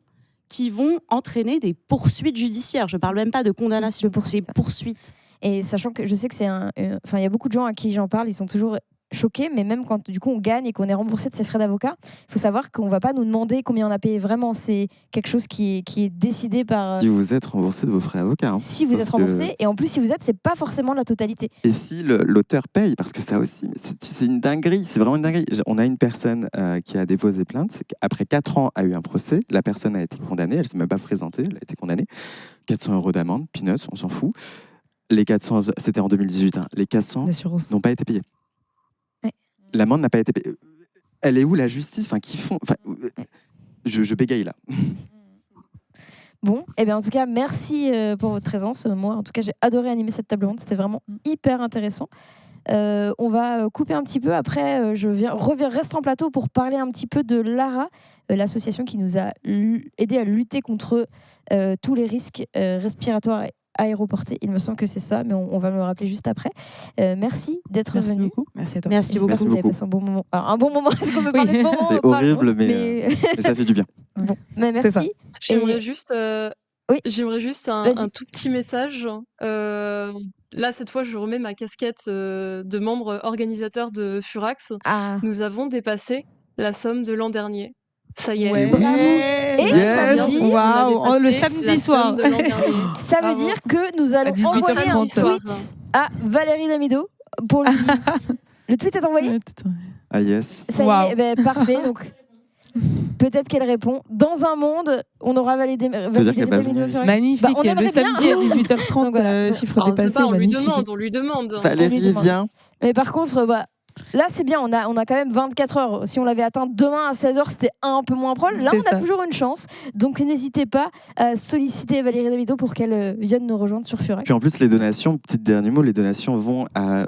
C: qui vont entraîner des poursuites judiciaires. Je ne parle même pas de condamnation, des poursuites.
A: Et sachant que je sais que il y a beaucoup de gens à qui j'en parle, ils sont toujours choqués, mais même quand du coup on gagne et qu'on est remboursé de ses frais d'avocat, il faut savoir qu'on ne va pas nous demander combien on a payé vraiment. C'est quelque chose qui est décidé par...
B: Si vous êtes remboursé de vos frais d'avocat. Hein,
A: si vous êtes remboursé, et en plus si vous êtes, c'est pas forcément la totalité.
B: Et si l'auteur paye, parce que ça aussi, c'est une dinguerie, c'est vraiment une dinguerie. On a une personne qui a déposé plainte, après 4 ans a eu un procès, la personne a été condamnée, elle ne s'est même pas présentée, elle a été condamnée, 400 € d'amende, peanuts, on s'en fout. Les 400, c'était en 2018, hein, les 400 n'ont pas été payés.
A: Ouais.
B: L'amende n'a pas été payée. Elle est où la justice? Qui font... je bégaye là.
A: Bon, et bien en tout cas, merci pour votre présence. Moi, en tout cas, j'ai adoré animer cette table ronde. C'était vraiment hyper intéressant. On va couper un petit peu. Après, reste en plateau pour parler un petit peu de l'ARA, l'association qui nous a aidé à lutter contre tous les risques respiratoires et aéroportés. Il me semble que c'est ça, mais on va me le rappeler juste après. Merci d'être venu.
D: Beaucoup. Merci à toi.
C: Merci beaucoup.
A: J'espère que vous avez passé un bon moment. Alors, un bon moment, est-ce qu'on peut parler de bon moment?
B: C'est horrible, mais ça fait du bien.
A: Bon, mais merci.
E: J'aimerais juste,
A: Oui.
E: j'aimerais juste un tout petit message. Là, cette fois, je remets ma casquette de membre organisateur de Furax.
A: Ah.
E: Nous avons dépassé la somme de l'an dernier. Ça y est.
D: Ouais.
A: Bravo. Et ça veut dire...
D: Waouh, le samedi soir.
A: Ça veut dire que nous allons envoyer un
D: 18h30.
A: tweet à Valérie Damido pour le tweet est envoyé.
B: Ah yes.
A: Ça y
D: Wow.
A: est, parfait. Donc peut-être qu'elle répond. Dans un monde, on aura Valérie
B: qu'elle va
A: Damido.
B: venir.
D: Magnifique.
A: On aimerait
D: Le samedi
A: bien.
D: à 18h30,
A: Donc voilà.
D: chiffre
E: Alors, c'est
D: dépassé.
E: pas, on lui
D: Magnifique.
E: demande.
B: Valérie, viens.
A: Mais par contre, là c'est bien, on a quand même 24 heures. Si on l'avait atteint demain à 16h, c'était un peu moins proche. Là,
D: C'est
A: on a
D: ça.
A: toujours une chance. Donc n'hésitez pas à solliciter Valérie Damido pour qu'elle vienne nous rejoindre sur Furax.
B: Puis en plus, les donations, petit dernier mot, les donations vont à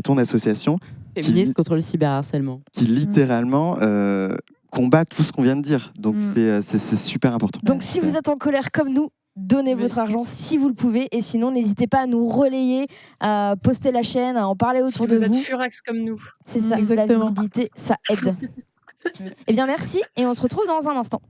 B: ton association
C: Féministe contre le cyberharcèlement.
B: qui littéralement combat tout ce qu'on vient de dire. Donc c'est super important.
A: Donc si vous êtes en colère comme nous, donnez votre argent si vous le pouvez. Et sinon, n'hésitez pas à nous relayer, à poster la chaîne, à en parler
E: Si
A: autour de
E: vous êtes
A: vous.
E: Furax comme nous.
A: C'est ça,
D: Exactement.
A: la visibilité, ça aide. Eh bien, merci et on se retrouve dans un instant.